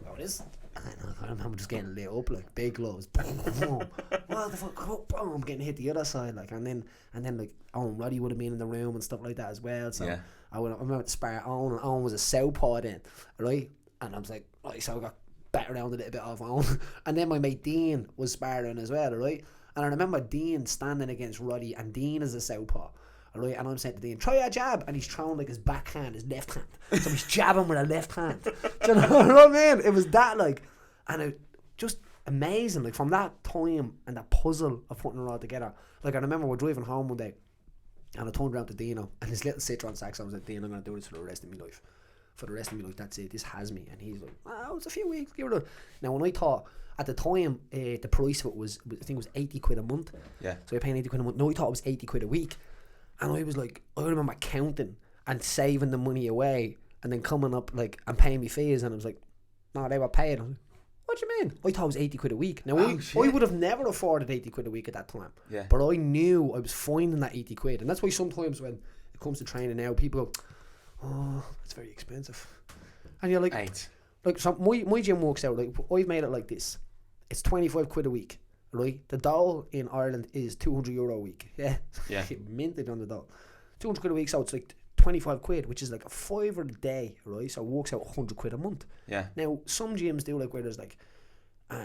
what is? And I remember just getting lit up like big gloves. Boom, boom. What the fuck? Boom, I'm getting hit the other side, like, and then like Owen Roddy would have been in the room and stuff like that as well. So I remember to spar Owen, and Owen was a southpaw then, right? And I was like, right, so I got battered around a little bit off Owen. And then my mate Dean was sparring as well, right? And I remember Dean standing against Roddy, and Dean is a southpaw, right? And I'm saying to Dean, try a jab, and he's throwing like his backhand, his left hand. So he's jabbing with a left hand. Do you know what I mean? It was that like, and it just amazing. Like from that time and that puzzle of putting it all together. Like I remember we're driving home one day, and I turned around to Dino, and his little Citroen Saxo. I was like, Dean, I'm going to do this for the rest of my life. For the rest of me, like, that's it, this has me. And he's like, it's a few weeks, give it a... Now when I thought at the time the price of it was, I think it was 80 quid a month. Yeah. So you're paying 80 quid a month. No, I thought it was 80 quid a week. And I was like, I remember counting and saving the money away, and then coming up like and paying me fees, and I was like, no, they were paid. I was like, what do you mean? I thought it was 80 quid a week. Now I would have never afforded 80 quid a week at that time. Yeah. But I knew I was finding that 80 quid. And that's why sometimes when it comes to training now, people go, oh, it's very expensive. And you're like, like so my gym works out, like I've made it like this. It's 25 quid a week, right? The dole in Ireland is €200 a week. Yeah. Yeah. Minted on the dole. 200 quid a week, so it's like 25 quid, which is like a $5 a day, right? So it works out 100 quid a month. Yeah. Now some gyms do like where there's like,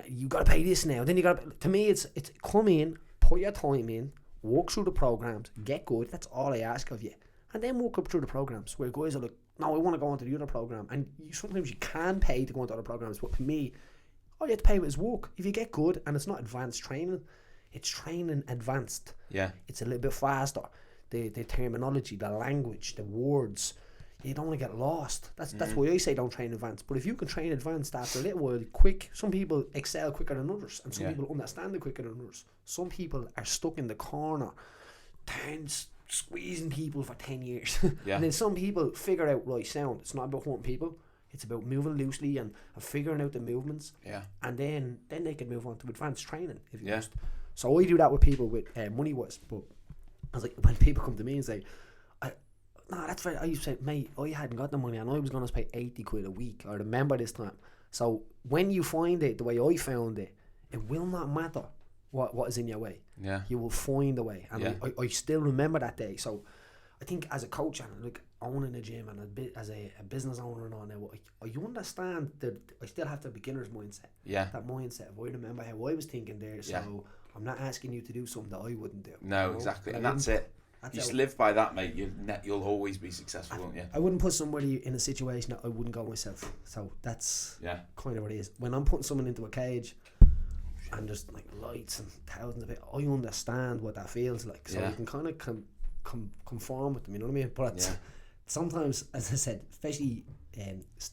you gotta pay this now. Then you gotta. To me, it's come in, put your time in, walk through the programs, get good. That's all I ask of you. And then walk up through the programs where guys are like, no, I want to go on to the other program. And sometimes you can pay to go into other programs, but for me, all you have to pay with is work. If you get good, and it's not advanced training, it's training advanced. Yeah. It's a little bit faster. The terminology, the language, the words, you don't want to get lost. That's why I say don't train advanced. But if you can train advanced after a little while, quick, some people excel quicker than others, and some people understand it quicker than others. Some people are stuck in the corner, squeezing people for 10 years. And then some people figure out, right, sound, it's not about hurting people, it's about moving loosely and figuring out the movements. Yeah. And then they can move on to advanced training if you must. So I do that with people with money wise. But I was like, when people come to me and say, no, that's right, I used to say, mate, I hadn't got the money and I was going to pay 80 quid a week. I remember this time. So when you find it the way I found it, it will not matter what is in your way. Yeah. You will find a way. And I still remember that day. So I think as a coach and like owning a gym and as a business owner and all now, I understand that I still have the beginner's mindset. Yeah. That mindset. I remember how I was thinking there. So I'm not asking you to do something that I wouldn't do. No, exactly. And that's it. You just live by that, mate. You'll always be successful, won't you? I wouldn't put somebody in a situation that I wouldn't go myself. So that's kind of what it is. When I'm putting someone into a cage, and there's like lights and thousands of it. I understand what that feels like, so you can kind of conform with them, you know what I mean? But it's, sometimes, as I said, especially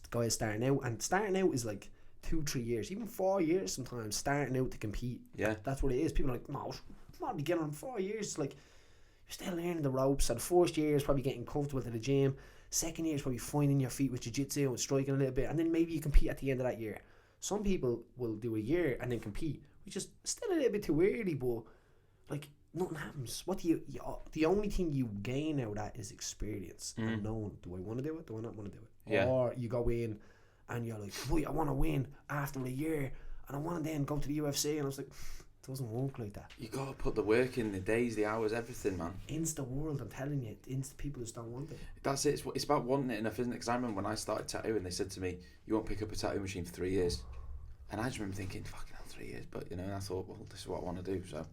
guys starting out is like 2-3 years, even 4 years sometimes, starting out to compete. That's what it is. People are like, no, I'm not beginning on 4 years. Like, you're still learning the ropes. So the first year is probably getting comfortable to the gym. Second year is probably finding your feet with jiu-jitsu and striking a little bit, and then maybe you compete at the end of that year. Some people will do a year and then compete, which is still a little bit too early, but like, nothing happens. What do you the only thing you gain out of that is experience and knowing, do I want to do it, do I not want to do it? Or you go in and you're like, boy, I want to win after a year and I want to then go to the UFC, and I was like, it doesn't work like that. You gotta put the work in, the days, the hours, everything, man. Insta world, I'm telling you, insta people just don't want it. That's it. It's about wanting it enough, isn't it? Because I remember when I started tattooing, they said to me, you won't pick up a tattoo machine for 3 years. And I just remember thinking, fucking hell, 3 years. But, you know, I thought, well, this is what I want to do. So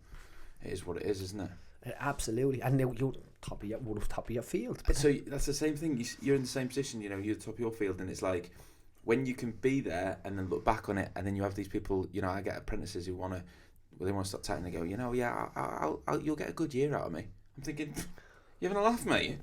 it is what it is, isn't it? Absolutely. And now you're top of your field. But so that's the same thing. You're in the same position, you know, you're top of your field. And it's like, when you can be there and then look back on it, and then you have these people, you know, I get apprentices who want to, well, they want to start tattooing, they go, you know, you'll get a good year out of me. I'm thinking, you're having a laugh, mate.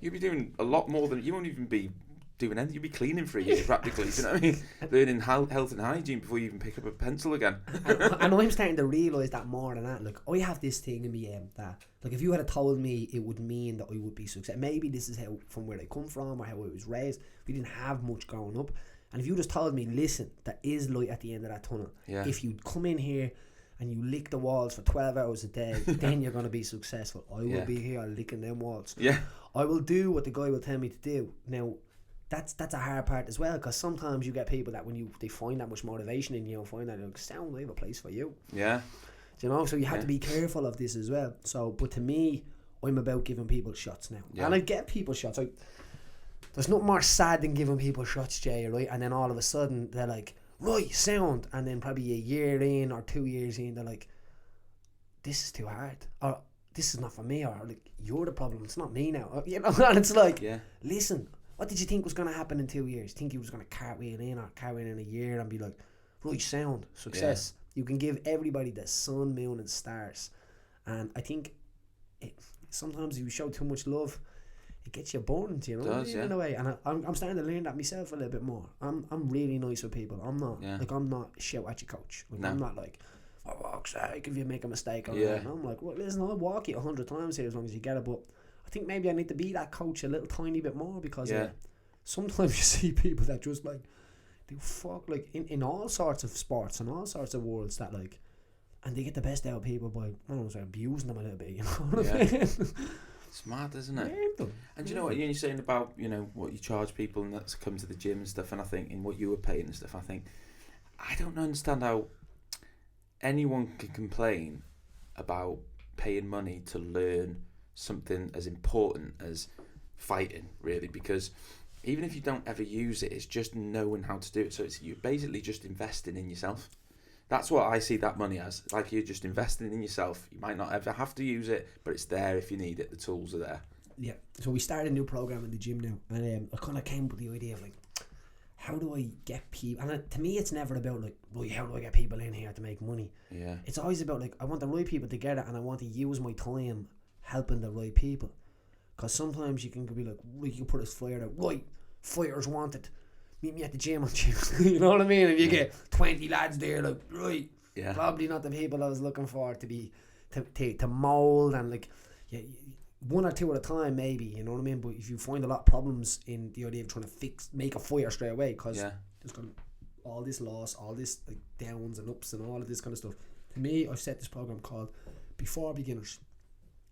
You'll be doing a lot more than, you won't even be doing anything, you'll be cleaning for a year practically, you know what I mean? Learning health and hygiene before you even pick up a pencil again. and I'm starting to realise that more than that. Like, I have this thing in me that, like, if you had told me it would mean that I would be successful, maybe this is how, from where I come from or how I was raised, we didn't have much growing up, and if you just told me, listen, there is light at the end of that tunnel. If you come in here and you lick the walls for 12 hours a day, then you're going to be successful. I will be here licking them walls. I will do what the guy will tell me to do. Now, that's a hard part as well, because sometimes you get people that when they find that much motivation in you, and find that, like, sound, I have a place for you. You know, so you have to be careful of this as well. So, but to me, I'm about giving people shots now. And I get people shots. There's nothing more sad than giving people shots, Jay, right? And then all of a sudden, they're like, right, sound. And then probably a year in or 2 years in, they're like, this is too hard. Or this is not for me. Or like, you're the problem. It's not me now. Or, you know, and it's like, listen, what did you think was going to happen in 2 years? Think you was going to cartwheel in or cartwheel in a year and be like, right, sound, success. You can give everybody the sun, moon and stars. And I think sometimes if you show too much love, it gets you burned, you know, in a way. And I'm starting to learn that myself a little bit more. I'm really nice with people. I'm not like, I'm not shout at you, coach. Like, I'm not like, for fuck's sake, if you make a mistake. And I'm like, well, listen, I'll walk you 100 times here as long as you get it. But I think maybe I need to be that coach a little tiny bit more, because sometimes you see people that just like, they fuck, like, in all sorts of sports and all sorts of worlds, that like, and they get the best out of people by, I don't know, abusing them a little bit, you know what I mean? It's mad, isn't it? And you know what you're saying about, you know, what you charge people and that's come to the gym and stuff, and I think in what you were paying and stuff, I think, I don't understand how anyone can complain about paying money to learn something as important as fighting, really, because even if you don't ever use it, it's just knowing how to do it. So you're basically just investing in yourself. That's what I see that money as. Like, you're just investing in yourself. You might not ever have to use it, but it's there if you need it. The tools are there. Yeah. So we started a new program in the gym now, and I kind of came up with the idea of like, how do I get people? And to me, it's never about like, right, how do I get people in here to make money? Yeah. It's always about like, I want the right people together, and I want to use my time helping the right people. Because sometimes you can be like, right, you can put a flyer out, right, fighters wanted, meet me at the gym on Tuesday. You know what I mean? And you get 20 lads there, like, right, probably not the people I was looking for to mould, and like, one or two at a time maybe, you know what I mean? But if you find a lot of problems in the idea of trying to make a fire straight away, because there's got all this loss, all this like downs and ups and all of this kind of stuff. To me, I've set this program called Before Beginners.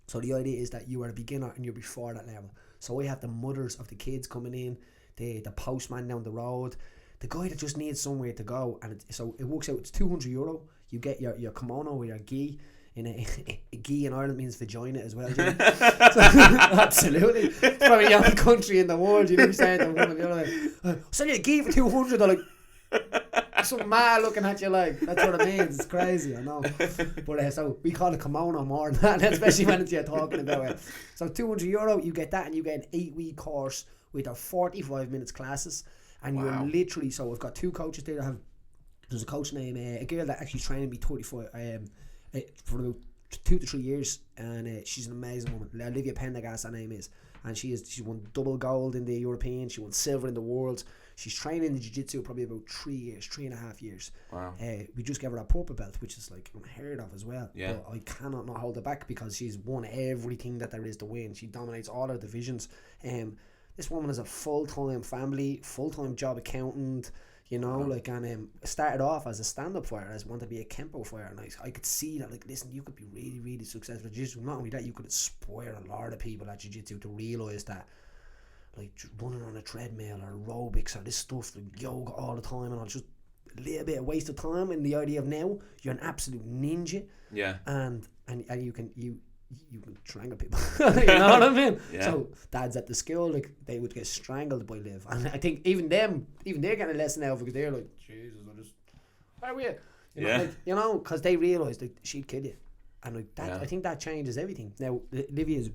So the idea is that you are a beginner and you're before that level. So I have the mothers of the kids coming in, the postman down the road, the guy that just needs somewhere to go, and so it works out. It's €200. You get your kimono or your gi. In a gi in Ireland means vagina as well. So, absolutely, it's probably the only country in the world. You know what I'm saying? Sell you a gi for 200. They're like, some man looking at you like, that's what it means. It's crazy, I know. But so we call it kimono more than that, especially when you're talking about it. So €200, you get that, and you get an 8-week course with our 45 minutes classes, and you're literally, so we've got two coaches there that have there's a coach named a girl that actually trained me 34 for about 2 to 3 years, and she's an amazing woman. Olivia Pendergast, her name is, and she won double gold in the European. She won silver in the Worlds. She's training in jiu-jitsu probably about 3.5 years. Wow. We just gave her a purple belt, which is like unheard of as well. Yeah. But I cannot not hold her back because she's won everything that there is to win. She dominates all her divisions. This woman is a full-time family, full-time job accountant. You know, like, and started off as a stand-up fighter, as wanted to be a Kempo fighter, and I could see that, like, listen, you could be really, really successful at jiu-jitsu. Not only that, you could inspire a lot of people at jiu-jitsu to realise that, like, running on a treadmill or aerobics or this stuff, like yoga all the time, and all, just a little bit of waste of time. And the idea of now, you're an absolute ninja. Yeah. And you can strangle people. You know what I mean? Yeah. So dads at the school, like, they would get strangled by Liv, and I think even they're getting a lesson now because they're like, Jesus, where are we? You know, because they realise that she'd kill you, and like that. Yeah. I think that changes everything. Now, Livia is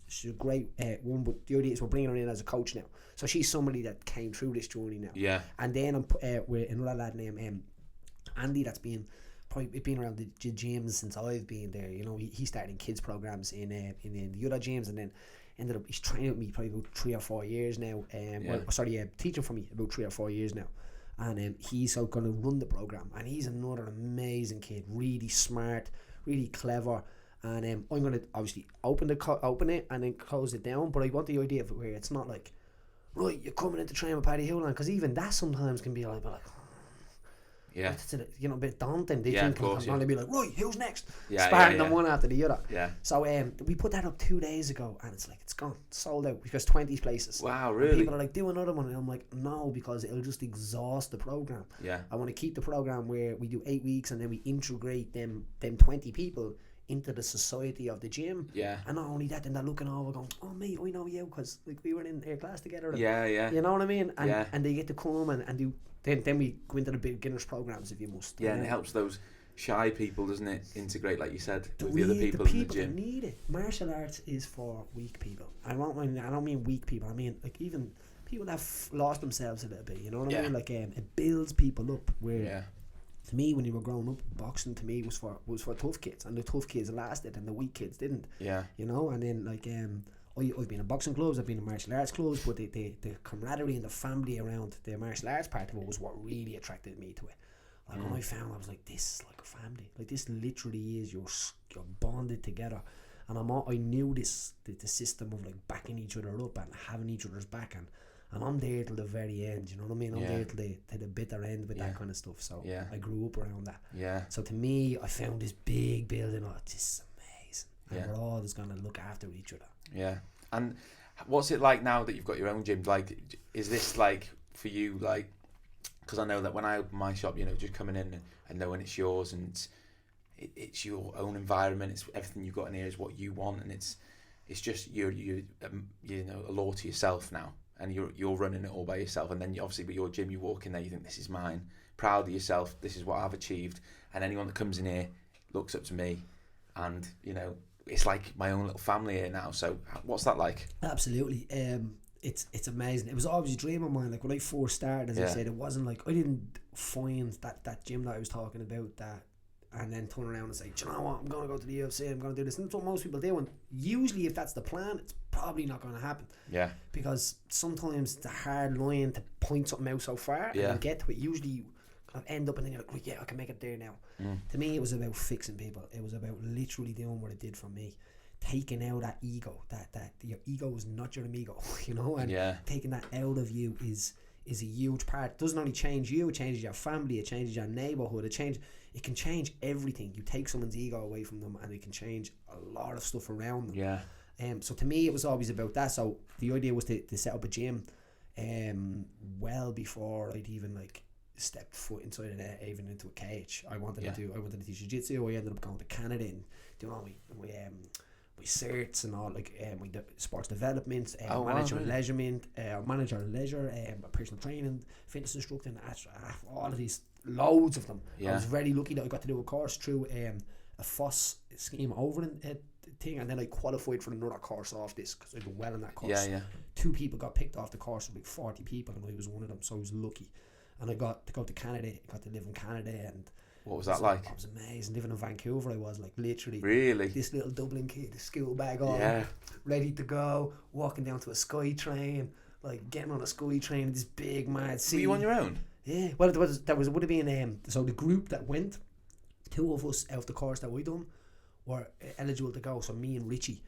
she's a great woman, but the idea is we're bringing her in as a coach now, so she's somebody that came through this journey now. Yeah. And then we're another lad named Andy that's been around the gyms since I've been there. You know, he started in kids programs in the other gyms, and then ended up, he's training with me probably about 3 or 4 years now. Teaching for me about 3 or 4 years now, and he's going to run the program, and he's another amazing kid, really smart, really clever. And I'm going to obviously open it and then close it down, but I want the idea of it where it's not like, right, you're coming in to train with Paddy Holohan, because even that sometimes can be like yeah, it's a bit daunting. They think course, I'm going to be like, right, who's next? Yeah, Sparring them one after the other. Yeah. So we put that up 2 days ago, and it's like, it's gone, sold out, because 20 places. Wow, really? And people are like, do another one, and I'm like, no, because it'll just exhaust the program. Yeah. I want to keep the program where we do 8 weeks, and then we integrate them 20 people into the society of the gym. Yeah. And not only that, then they're looking over going, oh mate, I know you, because like we were in their class together. Yeah. You know what I mean? And yeah. And they get to come and do. Then we go into the beginners programs if you must. Yeah, and it helps those shy people, doesn't it? Integrate, like you said, with the other people in the gym. That need it. Martial arts is for weak people. I don't mean weak people. I mean like even people that have lost themselves a little bit. You know what I mean? Like it builds people up. Where to me, when you were growing up, boxing to me was for tough kids, and the tough kids lasted, and the weak kids didn't. Yeah. You know, and then like I've been in boxing clubs, I've been in martial arts clubs, but the camaraderie and the family around the martial arts part of it was what really attracted me to it. Like when I found, I was like, this is like a family. Like this literally is you're bonded together, and I knew this the system of like backing each other up and having each other's back, and I'm there till the very end. You know what I mean? I'm there till the bitter end with that kind of stuff. So I grew up around that. Yeah. So to me, I found this big building. Oh, this is amazing. And we're all just gonna look after each other. Yeah. And what's it like now that you've got your own gym? Like, is this like for you, like, because I know that when I open my shop, you know, just coming in and knowing it's yours, and it's your own environment, it's everything you've got in here is what you want, and it's just you know, a law to yourself now, and you're running it all by yourself. And then obviously with your gym, you walk in there, you think, this is mine, proud of yourself, this is what I've achieved, and anyone that comes in here looks up to me, and you know, it's like my own little family here now. So what's that like? Absolutely. It's amazing. It was always a dream of mine. Like when I first started, as I said, it wasn't like I didn't find that gym that I was talking about that and then turn around and say, do you know what, I'm going to go to the UFC, I'm going to do this. And that's what most people do. And usually if that's the plan, it's probably not going to happen. Yeah. Because sometimes it's a hard line to point something out so far and get to it. Usually kind of end up and then you're like, yeah, I can make it there now. To me, it was about fixing people. It was about literally doing what it did for me, taking out that ego, that your ego is not your amigo, you know, and taking that out of you is a huge part. It doesn't only change you, it changes your family, it changes your neighborhood, it can change everything. You take someone's ego away from them and it can change a lot of stuff around them. So to me, it was always about that. So the idea was to set up a gym well before I'd even like stepped foot inside even into a cage. I wanted to teach jiu-jitsu. I ended up going to Canada and doing all my certs and all, like my sports development, manager leisure, personal training, fitness instructing, all of these, loads of them. I was very lucky that I got to do a course through a FOSS scheme over thing, and then I qualified for another course off this because I did well in that course. 2 people got picked off the course of like 40 people, and I was one of them, so I was lucky. and I got to go to Canada. I got to live in Canada, and what was that like? It was amazing. Living in Vancouver, I was like literally really this little Dublin kid, the school bag on, ready to go, walking down to a Sky train, like getting on a Sky train in this big mad city. Were you on your own? Yeah, well, would have been so the group that went, 2 of us out of the course that we done were eligible to go. So me and Richie,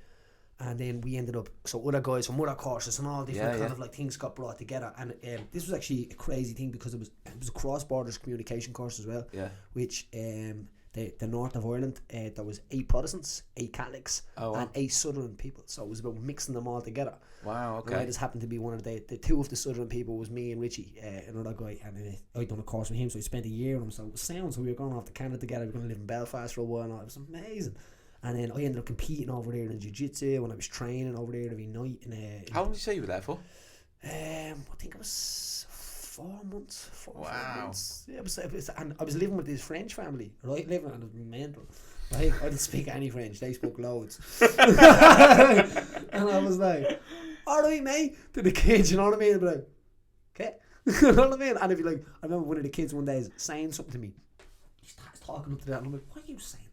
and then we ended up, so other guys from other courses and all different kind of like things got brought together. And this was actually a crazy thing because it was a cross borders communication course as well. Yeah, which the north of Ireland, there was 8 Protestants, 8 Catholics, and 8 Southern people. So it was about mixing them all together. Wow, okay. And I just happened to be one of the 2 of the Southern people was me and Richie, another guy, and I'd done a course with him, so I spent a year with him. So it was sound. So we were going off to Canada together. We were going to live in Belfast for a while, and it was amazing. And then I ended up competing over there in jiu-jitsu, and I was training over there every night. How long did you say you were there for? I think it was 4 months. 4 months. Yeah, and I was living with this French family, right? Living, and it was mental. Right? I didn't speak any French. They spoke loads. And I was like, all right, mate, to the kids, you know what I mean? I'd be like, okay. You know what I mean? And I'd be like, I remember one of the kids one day saying something to me. He starts talking up to that, and I'm like, what are you saying?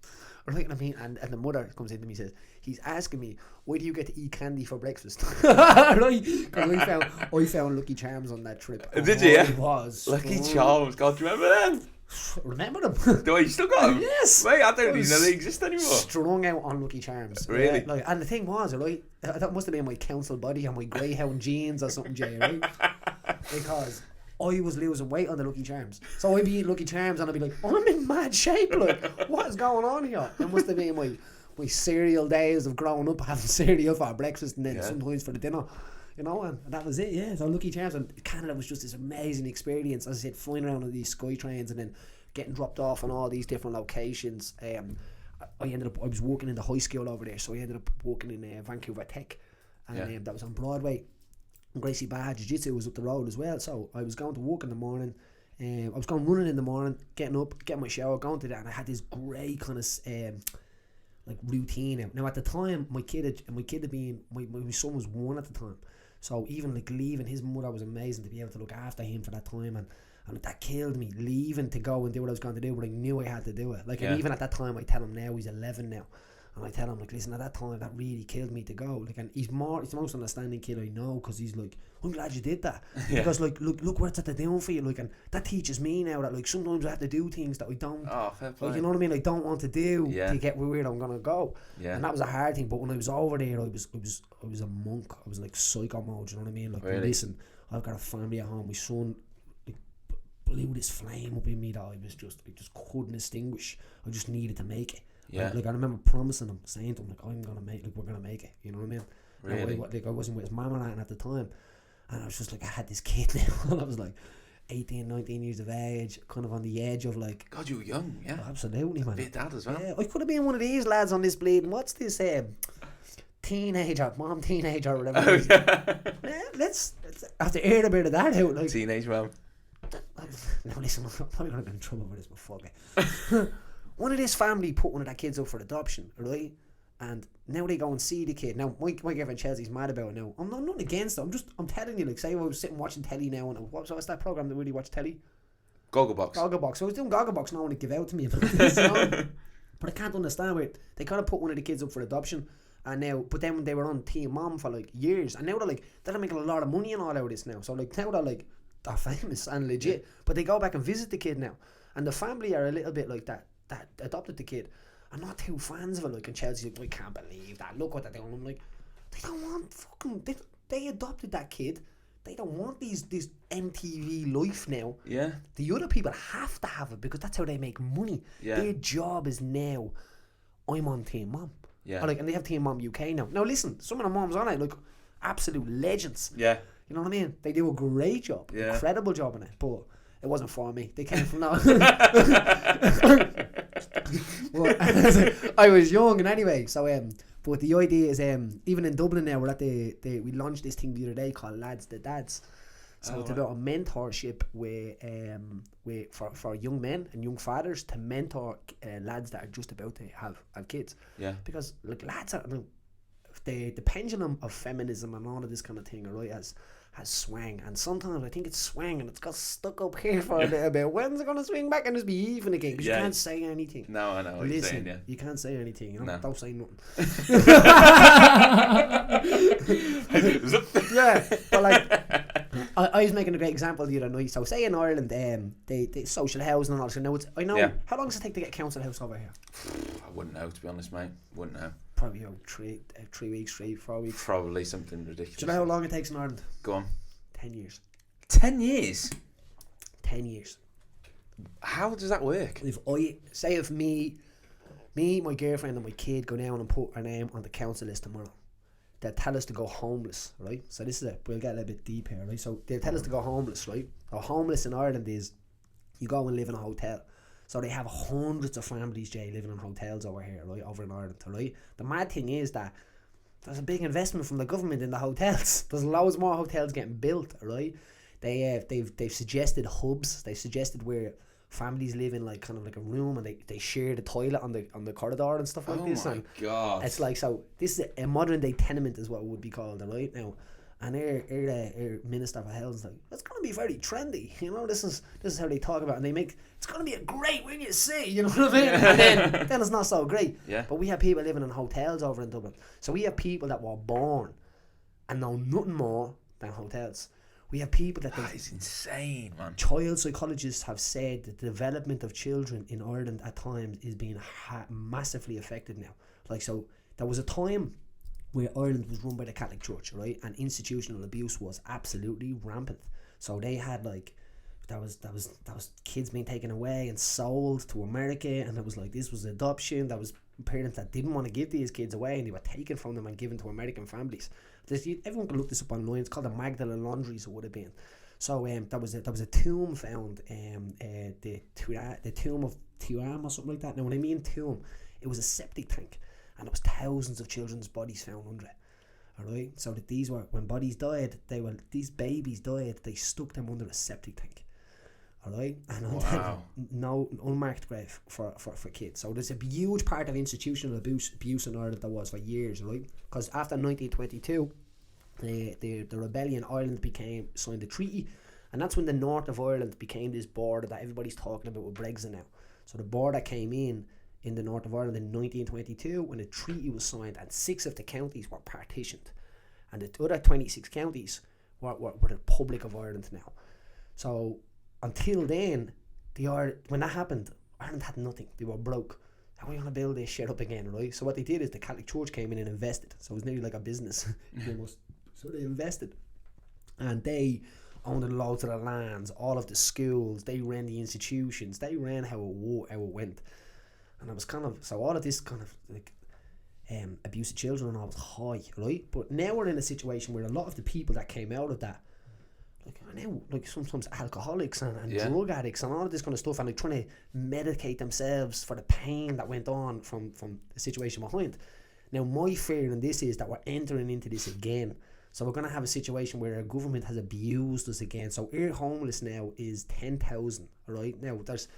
Right, I mean, and the mother comes in to me and says, he's asking me, why do you get to eat candy for breakfast? Right? Because I found Lucky Charms on that trip. Did you? Yeah? It was. Lucky Charms. God, do you remember them? Remember them? Do you still got them? Yes. Wait, I don't even know they exist anymore. Strung out on Lucky Charms. Really? Like, and the thing was, right, that must have been my council body and my greyhound jeans or something, Jay, right? Because I was losing weight on the Lucky Charms. So I'd be eating Lucky Charms and I'd be like, I'm in mad shape, like, what is going on here? It must have been my cereal days of growing up, having cereal for breakfast and then sometimes for the dinner. You know, and that was it, yeah. So Lucky Charms, and Canada was just this amazing experience. As I said, flying around on these Sky trains and then getting dropped off on all these different locations. I was working in the high school over there, so I ended up working in Vancouver Tech, and that was on Broadway. And Gracie Barr Jiu-Jitsu was up the road as well, so I was going to work in the morning. I was going running in the morning, getting up, getting my shower, going to that, and I had this great kind of like routine. Now at the time, my son was 1 at the time. So even like leaving, his mother was amazing to be able to look after him for that time, and that killed me, leaving to go and do what I was going to do, but I knew I had to do it. Like, and even at that time, I tell him now, he's 11 now, and I tell him, like, listen, at that time, that really killed me to go. Like, and he's the most understanding kid I know, because he's like, I'm glad you did that. Because like, look what it's at the doing for you, like, and that teaches me now that like sometimes I have to do things that I don't, fair play. like, you know what I mean, I don't want to do to get where I'm gonna go. And that was a hard thing. But when I was over there, I was a monk. I was like psycho mode, you know what I mean? Like, really? Listen, I've got a family at home. My son like blew this flame up in me that I just couldn't extinguish. I just needed to make it. Like I remember promising him, saying to him, like, I'm gonna make, like, we're gonna make it. You know what I mean? Really? Like, I wasn't with his mum at the time, and I was just like, I had this kid now, and I was like 18, 19 years of age, kind of on the edge of like. God, you were young, yeah. Oh, absolutely, man. Be a dad as well. Yeah, I could have been one of these lads on this bleeding. What's this? Teenager, or whatever. Oh, yeah. Let's have to air a bit of that out. Like, teenage mom. Now listen, I'm probably gonna get in trouble for this, but fuck it. One of this family put one of their kids up for adoption, right? And now they go and see the kid. Now my girlfriend Chelsea's mad about it now. I'm not against it. I'm telling you, like, say I was sitting watching telly now, and what's that program that really watch telly? Gogglebox. So I was doing Gogglebox, no one would give out to me about this, you know? But I can't understand where they kind of put one of the kids up for adoption, and now, but then when they were on Teen Mom for like years, and now they're making a lot of money and all out of this now. So like now they're famous and legit, but they go back and visit the kid now, and the family are a little bit like that adopted the kid. I'm not too fans of it. Like, and Chelsea's like, I can't believe that. Look what they're doing. I'm like, they don't want fucking. They adopted that kid. They don't want this MTV life now. Yeah. The other people have to have it because that's how they make money. Yeah. Their job is now, I'm on Teen Mom. Yeah. And they have Teen Mom UK now. Now listen, some of the moms on it, like, absolute legends. Yeah. You know what I mean? They do a great job. Yeah. Incredible job in it. But it wasn't for me. They came from now. Well, I was young, and anyway, so but the idea is even in Dublin now, we're at we launched this thing the other day called Lads the Dads. So it's about a mentorship for young men and young fathers to mentor lads that are just about to have kids. Yeah. Because like lads are, the pendulum of feminism and all of this kind of thing, right, has swung, and sometimes I think it's swung and it's got stuck up here for a little bit. When's it gonna swing back and just be even again? Because you can't say anything. No, I know what you're saying. Yeah, you can't say anything. You know, don't say nothing. Yeah, but like I was making a great example the other night. So say in Ireland, the social housing and all. So now I know how long does it take to get a council house over here? I wouldn't know, to be honest, mate. Wouldn't know. Probably 3 weeks, 4 weeks. Probably something ridiculous. Do you know how long it takes in Ireland? Go on. 10 years. 10 years? 10 years. How does that work? If me, my girlfriend and my kid go down and put our name on the council list tomorrow, they'll tell us to go homeless, right? So this is we'll get a little bit deep here, right? So they'll tell us to go homeless, right? Now, homeless in Ireland is you go and live in a hotel. So they have hundreds of families, Jay, living in hotels over here, right? Over in Ireland, right? The mad thing is that there's a big investment from the government in the hotels. There's loads more hotels getting built, right? They've suggested hubs. They've suggested where families live in like kind of like a room and they share the toilet on the corridor and stuff like this. Oh my God! It's like, so this is a modern day tenement is what it would be called, right now. And our Minister for Health is like, it's going to be very trendy, you know. This is how they talk about it, and they make it's going to be a great when you see, you know what I mean? And then it's not so great. Yeah. But we have people living in hotels over in Dublin, so we have people that were born and know nothing more than hotels. We have people that is insane, man. Child psychologists have said that the development of children in Ireland at times is being massively affected now. Like, so there was a time where Ireland was run by the Catholic Church, right, and institutional abuse was absolutely rampant. So they had like that was kids being taken away and sold to America, and it was like this was adoption. That was parents that didn't want to give these kids away, and they were taken from them and given to American families. Everyone can look this up online. It's called the Magdalene Laundries. It would have been. So there was a tomb found, the tomb of Tiram or something like that. Now when I mean tomb, it was a septic tank. And there was thousands of children's bodies found under it. Alright? So that these were, when bodies died, these babies died, they stuck them under a septic tank. Alright? And wow. No unmarked grave for kids. So there's a huge part of institutional abuse in Ireland that was for years, right? Because after 1922, the rebellion, Ireland signed a treaty, and that's when the north of Ireland became this border that everybody's talking about with Brexit now. So the border came in the north of Ireland in 1922 when a treaty was signed, and 6 of the counties were partitioned, and the other 26 counties were the Republic of Ireland now. So until then, when that happened, Ireland had nothing. They were broke. How are we going to build this shit up again, right? So what they did is the Catholic Church came in and invested. So it was nearly like a business almost. So they invested, and they owned loads of the lands, all of the schools. They ran the institutions. They ran how it went. And it was kind of, so all of this kind of like abuse of children and all was high, right? But now we're in a situation where a lot of the people that came out of that, like now, like sometimes alcoholics and drug addicts and all of this kind of stuff, and like trying to medicate themselves for the pain that went on from the situation behind. Now my fear in this is that we're entering into this again. So we're going to have a situation where our government has abused us again. So our homeless now is 10,000, right? Now there's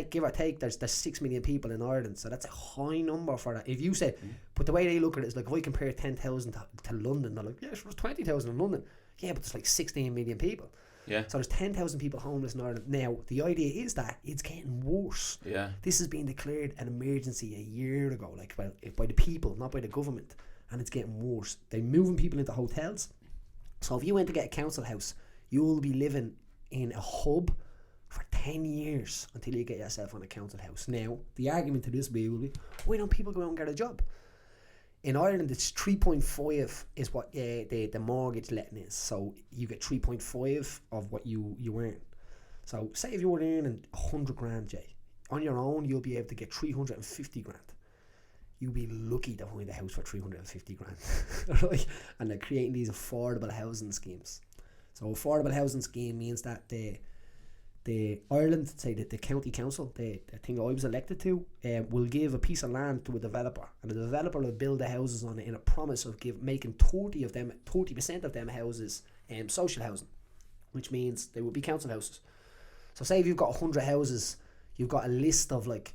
give or take, there's 6 million people in Ireland, so that's a high number for that. If you say, but the way they look at it is like, if I compare 10,000 to London, they're like, yeah, there's 20,000 in London. Yeah, but there's like 16 million people. Yeah. So there's 10,000 people homeless in Ireland. Now, the idea is that it's getting worse. Yeah. This has been declared an emergency a year ago, like, well, by the people, not by the government, and it's getting worse. They're moving people into hotels. So if you went to get a council house, you'll be living in a hub for 10 years until you get yourself on a council house. Now, the argument to this will be, why don't people go out and get a job? In Ireland, it's 3.5 is what the mortgage letting is. So you get 3.5 of what you earn. So say if you were earning 100 grand, Jay, on your own, you'll be able to get 350 grand. You'll be lucky to find a house for 350 grand. Right? And they're creating these affordable housing schemes. So affordable housing scheme means that the Ireland, say that the county council, the thing I was elected to, will give a piece of land to a developer, and the developer will build the houses on it in a promise of making 30% of them houses social housing, which means they will be council houses. So say if you've got 100 houses, you've got a list of like,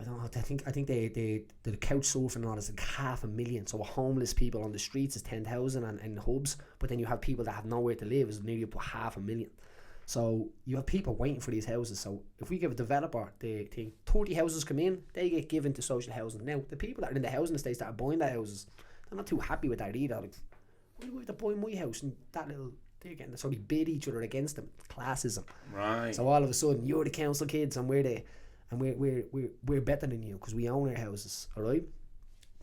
I don't know. I think the couch surfing and all is like 500,000. So homeless people on the streets is 10,000 and hubs. But then you have people that have nowhere to live is nearly up to 500,000. So you have people waiting for these houses. So if we give a developer the thing, 30 houses come in, they get given to social housing. Now the people that are in the housing estates that are buying the houses, they're not too happy with that either. Like, why do we have to buy my house and that little? They're getting to sort of bid each other against them. Classism. Right. So all of a sudden you're the council kids and we're better than you because we own our houses, all right?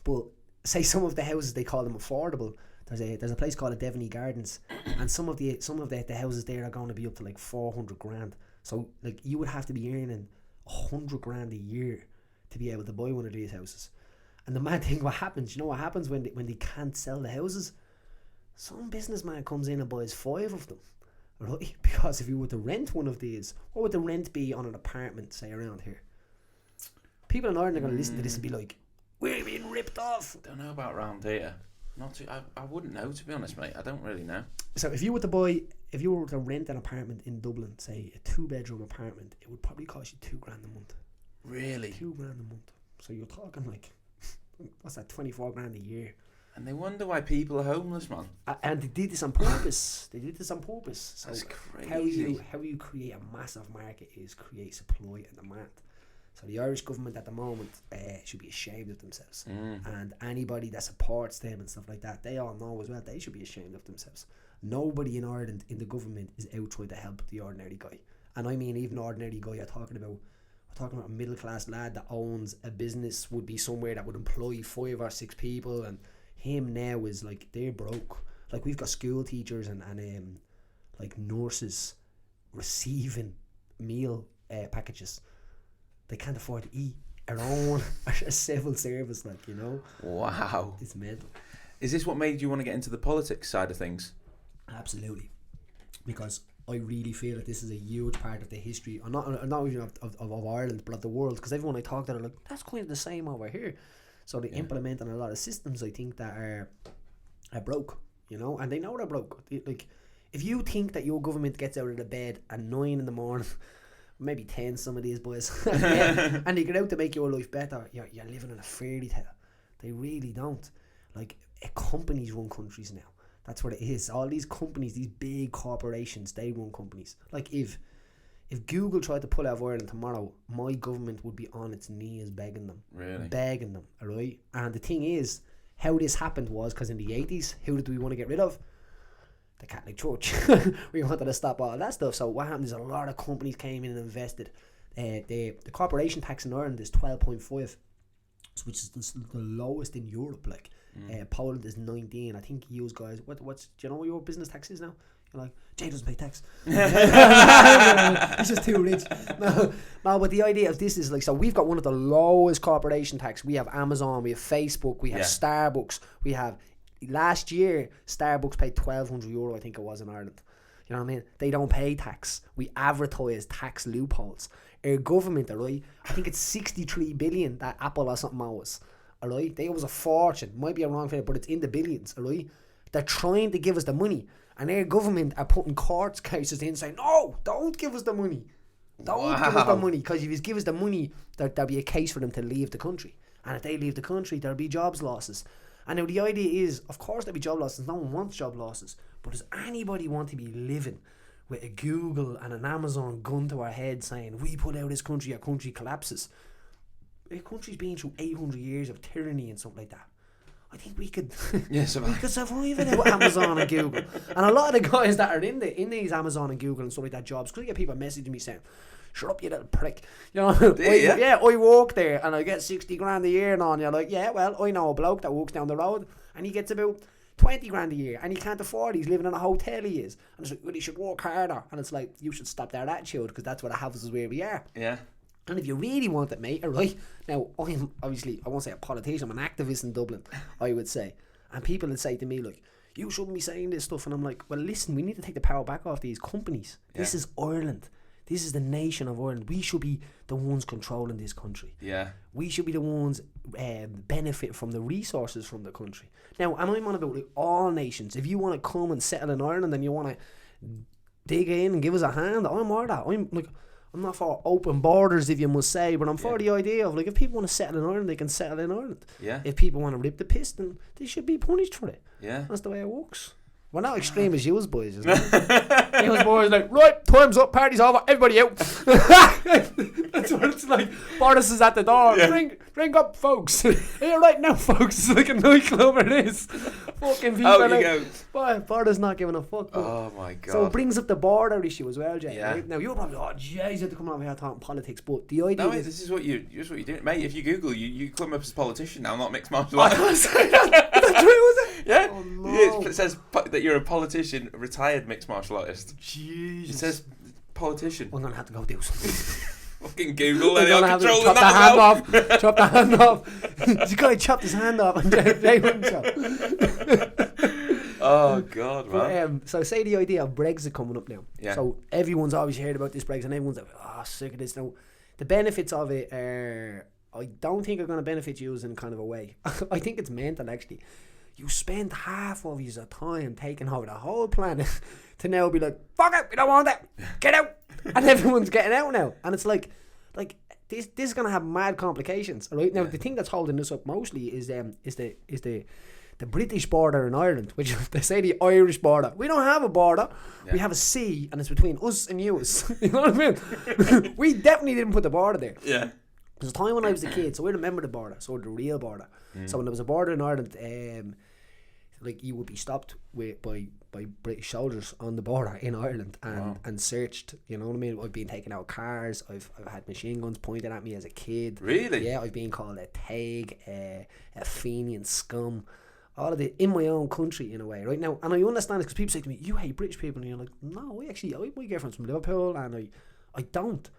But say some of the houses, they call them affordable. There's a place called the Devoney Gardens, and some of the houses there are going to be up to like 400 grand. So like you would have to be earning 100 grand a year to be able to buy one of these houses. And the mad thing, what happens? You know what happens when they can't sell the houses? Some businessman comes in and buys 5 of them. Right? Because if you were to rent one of these, what would the rent be on an apartment, say, around here? People in Ireland are going to listen to this and be like, we're being ripped off. I don't know about round here. Not too, I wouldn't know, to be honest, mate. I don't really know. So if you were to rent an apartment in Dublin, say a 2-bedroom apartment, it would probably cost you 2 grand a month. Really? 2 grand a month. So you're talking like, what's that, 24 grand a year. And they wonder why people are homeless, man. And they did this on purpose. So that's crazy. How you create a massive market is create supply and demand. So the Irish government at the moment should be ashamed of themselves. And anybody that supports them and stuff like that, they all know as well, they should be ashamed of themselves. Nobody in Ireland in the government is out trying to help the ordinary guy. And I mean even ordinary guy, we're talking about a middle class lad that owns a business, would be somewhere that would employ 5 or 6 people, and him now is like, they're broke. Like we've got school teachers and like nurses receiving meal packages. They can't afford to eat their own a civil service, like, you know. Wow. It's mental. Is this what made you want to get into the politics side of things? Absolutely. Because I really feel that this is a huge part of the history, not even of Ireland, but of the world. Because everyone I talk to, they're like, that's kind of the same over here. So they implement on a lot of systems, I think, that are broke, you know, and they know they're broke. Like, if you think that your government gets out of the bed at 9 in the morning, maybe 10, some of these boys, and they get out to make your life better, you're living in a fairy tale. They really don't. Like, companies run countries now. That's what it is. All these companies, these big corporations, they run companies. Like, if Google tried to pull out of Ireland tomorrow, my government would be on its knees begging them. Really? Begging them, alright? And the thing is, how this happened was because in the 80s, who did we want to get rid of? The Catholic Church. We wanted to stop all that stuff. So what happened is a lot of companies came in and invested. The corporation tax in Ireland is 12.5, which is the lowest in Europe. Like Poland is 19. I think you guys, what's do you know what your business tax is now? You're like, Jay doesn't pay tax. He's just too rich. No, but the idea of this is like, so we've got one of the lowest corporation tax. We have Amazon, we have Facebook, we have Starbucks, we have, last year Starbucks paid €1,200, I think it was, in Ireland. You know what I mean? They don't pay tax. We advertise tax loopholes. Our government, alright, I think it's 63 billion that Apple or something owes. Alright, they owe us a fortune. Might be a wrong figure, but it's in the billions. Alright, they're trying to give us the money, and our government are putting court cases in saying, no, don't give us the money. Don't give us the money, because if you give us the money, there'll be a case for them to leave the country. And if they leave the country, there'll be jobs losses. And now the idea is, of course there'll be job losses. No one wants job losses. But does anybody want to be living with a Google and an Amazon gun to our head saying, we put out this country, our country collapses? Our country's been through 800 years of tyranny and stuff like that. I think we could survive it with Amazon and Google. And a lot of the guys that are in these Amazon and Google and stuff like that jobs, because I get people messaging me saying, shut up, you little prick. You know, I work there and I get 60 grand a year, and you're like, yeah, well, I know a bloke that walks down the road and he gets about 20 grand a year and he can't afford it. He's living in a hotel, he is. And it's like, well, he should work harder. And it's like, you should stop that attitude, because that's what happens is where we are. Yeah. And if you really want it, mate, alright, now I'm obviously, I won't say a politician, I'm an activist in Dublin, I would say. And people would say to me, like, you shouldn't be saying this stuff. And I'm like, well, listen, we need to take the power back off these companies. Yeah. This is Ireland. This is the nation of Ireland. We should be the ones controlling this country. Yeah. We should be the ones benefit from the resources from the country. Now, and I'm on about like all nations. If you want to come and settle in Ireland and you want to dig in and give us a hand, I'm all that. I'm like, I'm not for open borders, if you must say, but I'm for the idea of, like, if people want to settle in Ireland, they can settle in Ireland. Yeah. If people want to rip the piss, then they should be punished for it. Yeah. That's the way it works. We're not extreme as you boys, isn't it? You boys like, right, time's up, party's over, everybody out. That's what it's like. Boris is at the door. Yeah. Drink up, folks. Here right now, folks. It's like a nightclub, it is. Fucking people. Out you go. Boy, Boris not giving a fuck. Oh my god. So it brings up the border issue as well, Jay. Yeah. Right? Now you're probably, oh jeez, you have to come over here talking politics, but the idea is this is what you're doing, mate. If you Google, you come up as a politician now, not mixed martial arts. Is that true, is it? Yeah. Oh, no. It says that you're a politician, retired mixed martial artist. Jesus. It says politician. I'm gonna have to go do something. Fucking Google and I'm they'll control chop the hand off. Chop the hand off. This guy chopped his hand off and Jay wouldn't chop. Oh god, man. But, so say the idea of Brexit coming up now. Yeah. So everyone's always heard about this Brexit and everyone's like, oh, sick of this. Now the benefits of it are, I don't think are going to benefit you in kind of a way. I think it's mental actually. You spend half of your time taking over the whole planet to now be like, fuck it, we don't want that, get out. And everyone's getting out now. And it's like this is going to have mad complications. Right now, the thing that's holding this up mostly is the British border in Ireland, which they say the Irish border. We don't have a border. Yeah. We have a sea, and it's between us and yous. You know what I mean? We definitely didn't put the border there. Yeah. There's a time when I was a kid, so I remember the border, so the real border. So when there was a border in Ireland, like you would be stopped by British soldiers on the border in Ireland and searched. You know what I mean? I've been taken out of cars. I've had machine guns pointed at me as a kid. Really? Yeah, I've been called a tag, a Fenian scum. All of it in my own country in a way, right now. And I understand it because people say to me, "You hate British people," and you're like, "No, my girlfriend's from Liverpool, and I don't.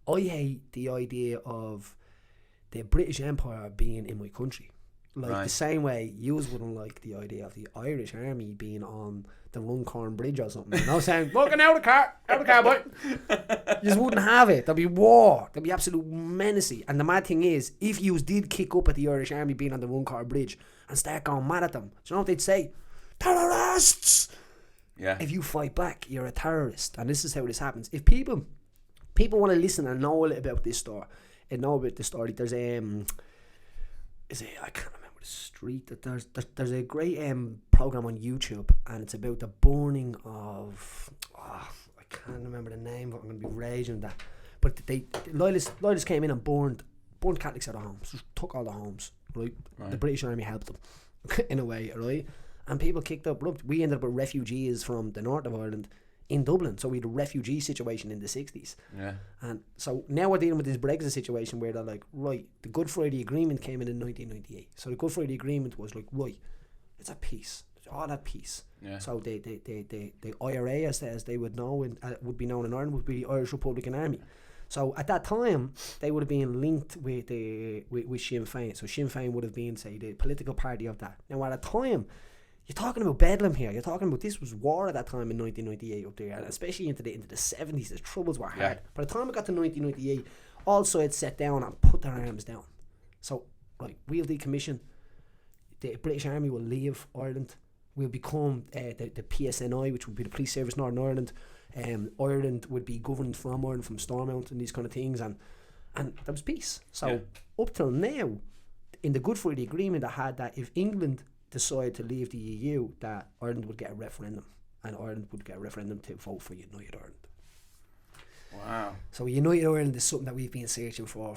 I hate the idea of the British Empire being in my country." Like the same way you wouldn't like the idea of the Irish Army being on the Runcorn Bridge or something. You know, saying, "Fucking out of the car, boy." You just wouldn't have it. There'd be war. There'd be absolute menacy. And the mad thing is, if you did kick up at the Irish Army being on the Runcorn Bridge and start going mad at them, do you know what they'd say? Terrorists! Yeah. If you fight back, you're a terrorist. And this is how this happens. If people want to listen and know a little bit about this story, there's I can't remember the street, that there's a great program on YouTube, and it's about the burning of I can't remember the name, but I'm going to be raging that. But the loyalists came in and burned Catholics out of homes, just took all the homes, right? The British Army helped them in a way, right? And people kicked up. Look, we ended up with refugees from the north of Ireland in Dublin, so we had a refugee situation in the 60s. Yeah. And so now we're dealing with this Brexit situation where they're like, right, the Good Friday Agreement came in 1998. So the Good Friday Agreement was like, right, it's a peace. It's all at peace. Yeah. So the IRA, as they would know, would be known in Ireland, would be the Irish Republican Army. So at that time, they would have been linked with Sinn Féin. So Sinn Féin would have been, say, the political party of that. Now at a time, you're talking about bedlam here. You're talking about, this was war at that time in 1998 up there, and especially into the 70s. The troubles were hard. Yeah. By the time it got to 1998, all sides sat down and put their arms down. So, right, we'll decommission. The British Army will leave Ireland. We'll become the PSNI, which would be the Police Service Northern Ireland. Ireland would be governed from Ireland, from Stormont and these kind of things, and there was peace. So up till now, in the Good Friday Agreement, I had that if England decided to leave the EU, that Ireland would get a referendum, and Ireland would get a referendum to vote for United Ireland. Wow. So United Ireland is something that we've been searching for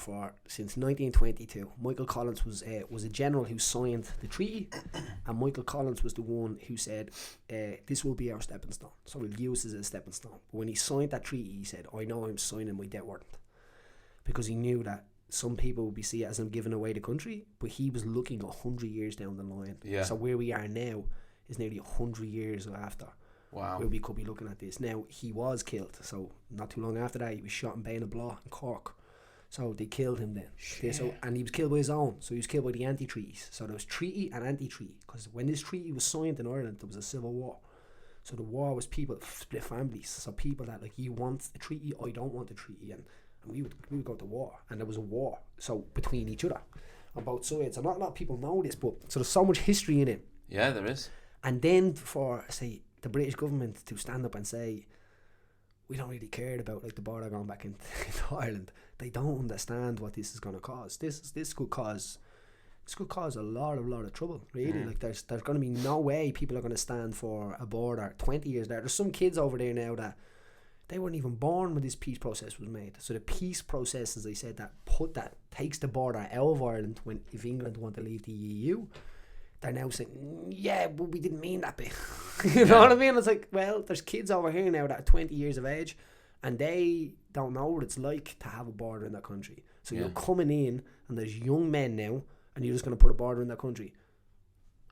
since 1922. Michael Collins was a general who signed the treaty, and Michael Collins was the one who said, this will be our stepping stone. So we'll use this as a stepping stone. But when he signed that treaty, he said, I know I'm signing my death warrant. Because he knew that some people would be seen as him giving away the country, but he was looking 100 years down the line. Yeah. So where we are now is nearly 100 years after. Wow. Where we could be looking at this. Now, he was killed, so not too long after that, he was shot in Bainablaw in Cork. So they killed him then. And he was killed by his own, so he was killed by the anti-treaties. So there was treaty and anti-treaty, because when this treaty was signed in Ireland, there was a civil war. So the war was people, split families. So people that, like, you want a treaty, I don't want a treaty, and we would go to war, and there was a war, so between each other on both sides. And not a lot of people know this, but so there's so much history in it. Yeah, there is. And then for, say, the British government to stand up and say, we don't really care about like the border going back into Ireland. They don't understand what this is going to cause. This could cause a lot of trouble, really. Like there's going to be no way people are going to stand for a border 20 years later. There's some kids over there now that they weren't even born when this peace process was made. So the peace process, as I said, that takes the border out of Ireland if England want to leave the EU, they're now saying, yeah, but we didn't mean that bit. You know what I mean? It's like, well, there's kids over here now that are 20 years of age and they don't know what it's like to have a border in that country. So you're coming in and there's young men now and you're just going to put a border in that country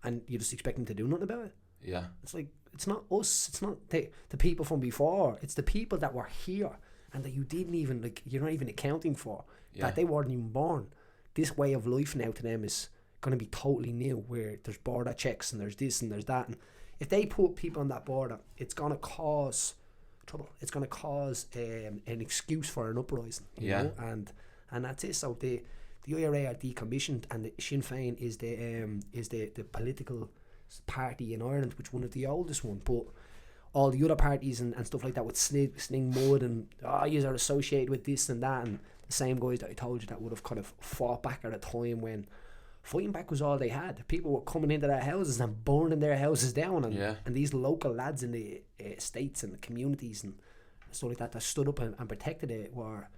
and you just expect them to do nothing about it. Yeah. It's like, it's not us, it's not the people from before, it's the people that were here and that you didn't even, like, you're not even accounting for, that they weren't even born. This way of life now to them is going to be totally new, where there's border checks and there's this and there's that, and if they put people on that border, it's going to cause trouble. It's going to cause an excuse for an uprising, you know, and that's it. So the IRA are decommissioned, and the Sinn Féin is the political party in Ireland, which one of the oldest one, but all the other parties and stuff like that would sling mud and you are associated with this and that, and the same guys that I told you that would have kind of fought back at a time when fighting back was all they had. People were coming into their houses and burning their houses down, and these local lads in the states and the communities and stuff like that stood up and protected it were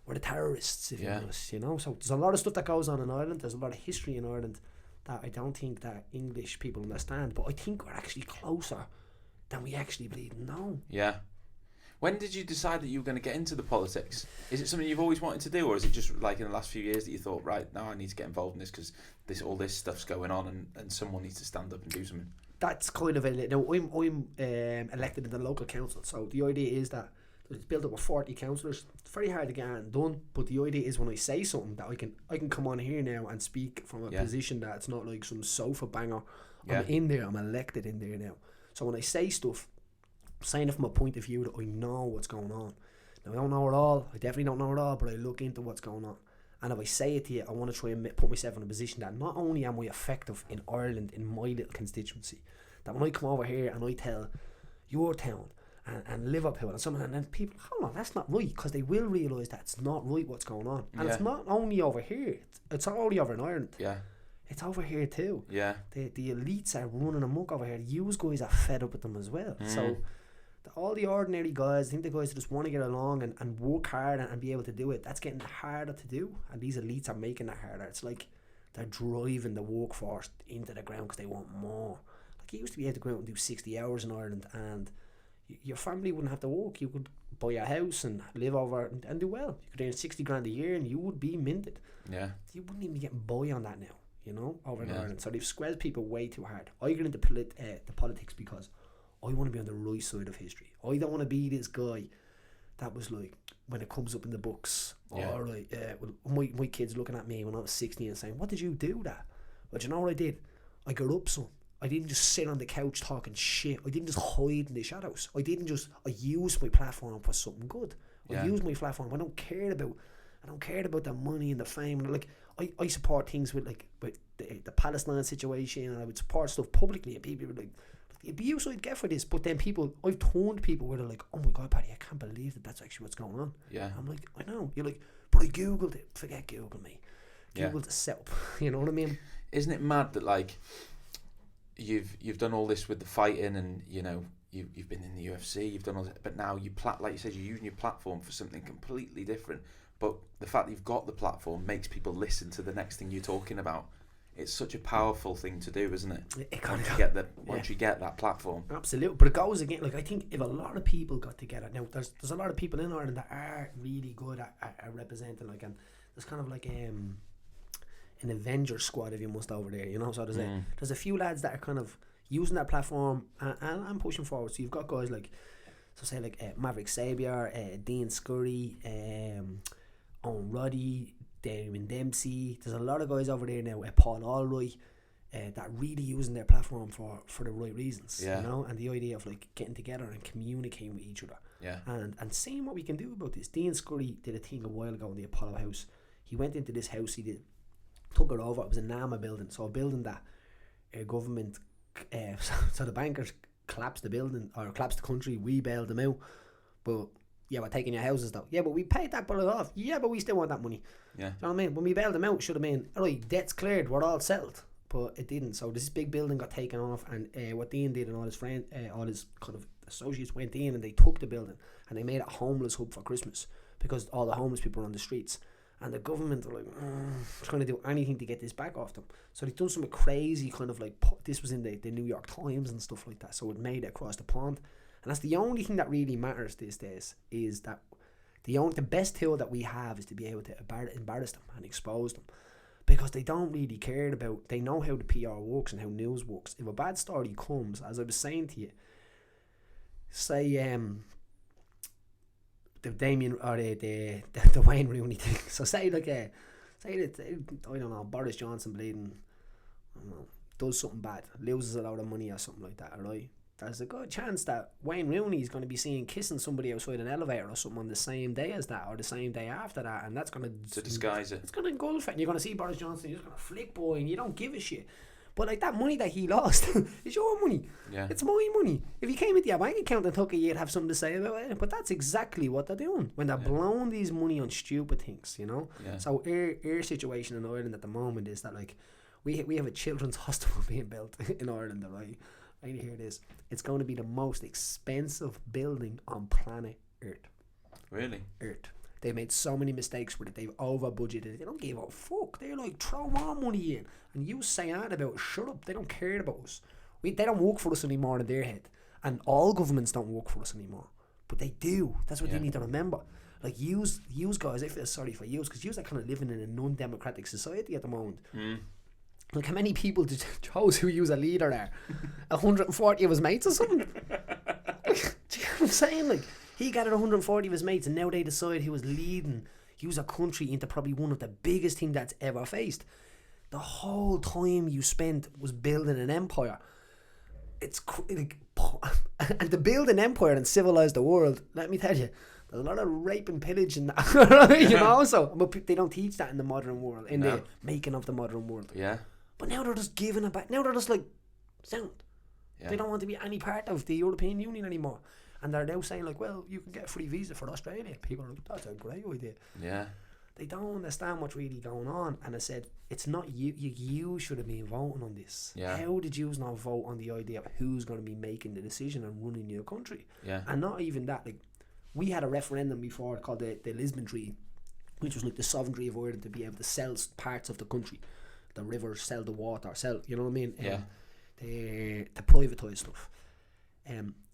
the terrorists, if you notice, you know. So there's a lot of stuff that goes on in Ireland. There's a lot of history in Ireland that I don't think that English people understand, but I think we're actually closer than we actually believe. No. Yeah. When did you decide that you were going to get into the politics? Is it something you've always wanted to do, or is it just like in the last few years that you thought, right, now I need to get involved in this because all this stuff's going on and someone needs to stand up and do something? That's kind of it. Now, I'm elected in the local council, so the idea is that it's built up with 40 councillors. It's very hard to get it done, but the idea is when I say something that I can come on here now and speak from a position that it's not like some sofa banger. I'm in there, I'm elected in there now. So when I say stuff, I'm saying it from a point of view that I know what's going on. Now I don't know it all, I definitely don't know it all, but I look into what's going on. And if I say it to you, I want to try and put myself in a position that not only am I effective in Ireland, in my little constituency, that when I come over here and I tell your town and Liverpool and something, and then people, hold on, that's not right, because they will realise that it's not right what's going on. And it's not only over here, it's not only over in Ireland. Yeah. It's over here too. Yeah. The elites are running amok over here. You guys are fed up with them as well. So all the ordinary guys, I think the guys that just want to get along and work hard and be able to do it, that's getting harder to do. And these elites are making it harder. It's like they're driving the workforce into the ground because they want more. Like you used to be able to go out and do 60 hours in Ireland and your family wouldn't have to work. You could buy a house and live over and do well. You could earn 60 grand a year and you would be minted. Yeah. You wouldn't even be getting by on that now, you know, over in Ireland. So they've squeezed people way too hard. I get into the politics because I want to be on the right side of history. I don't want to be this guy that was like, when it comes up in the books, alright, my kids looking at me when I was 16 and saying, what did you do that? Well, do you know what I did? I got up, son. I didn't just sit on the couch talking shit. I didn't just hide in the shadows. I used my platform for something good. I used my platform. I don't care about the money and the fame. Like I support things with the Palestine situation, and I would support stuff publicly, and people were like, the abuse I'd get for this. But then I've turned people where they're like, oh my God, Paddy, I can't believe that's actually what's going on. Yeah. I'm like, I know. You're like, but I Googled it. Forget Google me. Googled the setup. You know what I mean? Isn't it mad that like you've done all this with the fighting, and you know you've been in the UFC, you've done all this, but now like you said, you're using your platform for something completely different. But the fact that you've got the platform makes people listen to the next thing you're talking about. It's such a powerful thing to do, isn't it? Once you get that platform. Absolutely. But it goes again, like I think if a lot of people got together, now there's a lot of people in Ireland that are really good at representing, like, and there's kind of like an Avengers squad, if you must, over there, you know. So there's a few lads that are kind of using that platform and pushing forward. So you've got guys like, so say like Maverick Sabier, Dean Scurry, Owen Roddy, Damien Dempsey. There's a lot of guys over there now, Paul Allroy, that really using their platform for the right reasons, you know, and the idea of like getting together and communicating with each other, and seeing what we can do about this. Dean Scurry did a thing a while ago in the Apollo House. He went into this house, took it over. It was a NAMA building, so a building that government, so the bankers collapsed the building or collapsed the country. We bailed them out, but Yeah, we're taking your houses though. Yeah, but we paid that bullet off. Yeah, but we still want that money. Yeah. You know what I mean? When we bailed them out, it should have been, alright, debt's cleared, we're all settled. But it didn't. So this big building got taken off, and what Dean did and all his friends, all his kind of associates went in and they took the building and they made it a homeless hub for Christmas because all the homeless people were on the streets. And the government were like, trying to do anything to get this back off them. So they've done some crazy kind of like, this was in the New York Times and stuff like that. So it made it across the pond. And that's the only thing that really matters these days, is that the best tool that we have is to be able to embarrass them and expose them. Because they don't really care about, they know how the PR works and how news works. If a bad story comes, as I was saying to you, say the Damien or the Wayne Rooney thing. So say like say that, I don't know, Boris Johnson bleeding, I don't know, does something bad, loses a lot of money or something like that, right? There's a good chance that Wayne Rooney is going to be seen kissing somebody outside an elevator or something on the same day as that, or the same day after that, and that's going to disguise it. It's going to engulf it, and you're going to see Boris Johnson, he's going to flick boy, and you don't give a shit. But like that money that he lost is your money. Yeah. It's my money. If he came into your bank account and took it, you'd have something to say about it. But that's exactly what they're doing when they're blowing these money on stupid things, you know. Yeah. So our situation in Ireland at the moment is that like we have a children's hospital being built in Ireland, right? I need to hear this. It's going to be the most expensive building on planet Earth. Really? Earth. They made so many mistakes with it. They've over budgeted. They don't give a fuck. They're like, throw more money in. And you say that about, shut up. They don't care about us. They don't work for us anymore in their head. And all governments don't work for us anymore. But they do. That's what they need to remember. Like, yous guys, I feel sorry for yous, because yous are kind of living in a non-democratic society at the moment. Like, how many people chose who use a leader there? 140 of his mates or something? Do you know what I'm saying? Like, he gathered 140 of his mates, and now they decide he was leading a country into probably one of the biggest things that's ever faced. The whole time you spent was building an empire. It's like, and to build an empire and civilize the world, let me tell you, there's a lot of rape and pillage in that. You know, so but they don't teach that in the modern world, in the making of the modern world. Yeah. But now they're just giving it back. Now they're just like, sound. Yeah. They don't want to be any part of the European Union anymore. And they're now saying like, well, you can get a free visa for Australia. People are like, that's a great idea. Yeah. They don't understand what's really going on. And I said, it's not you. You should have been voting on this. Yeah. How did you not vote on the idea of who's going to be making the decision and running your country? Yeah. And not even that. Like, we had a referendum before called the Lisbon Treaty, which was like the sovereignty of Ireland to be able to sell parts of the country, the rivers, sell the water, sell, you know what I mean? The privatise stuff.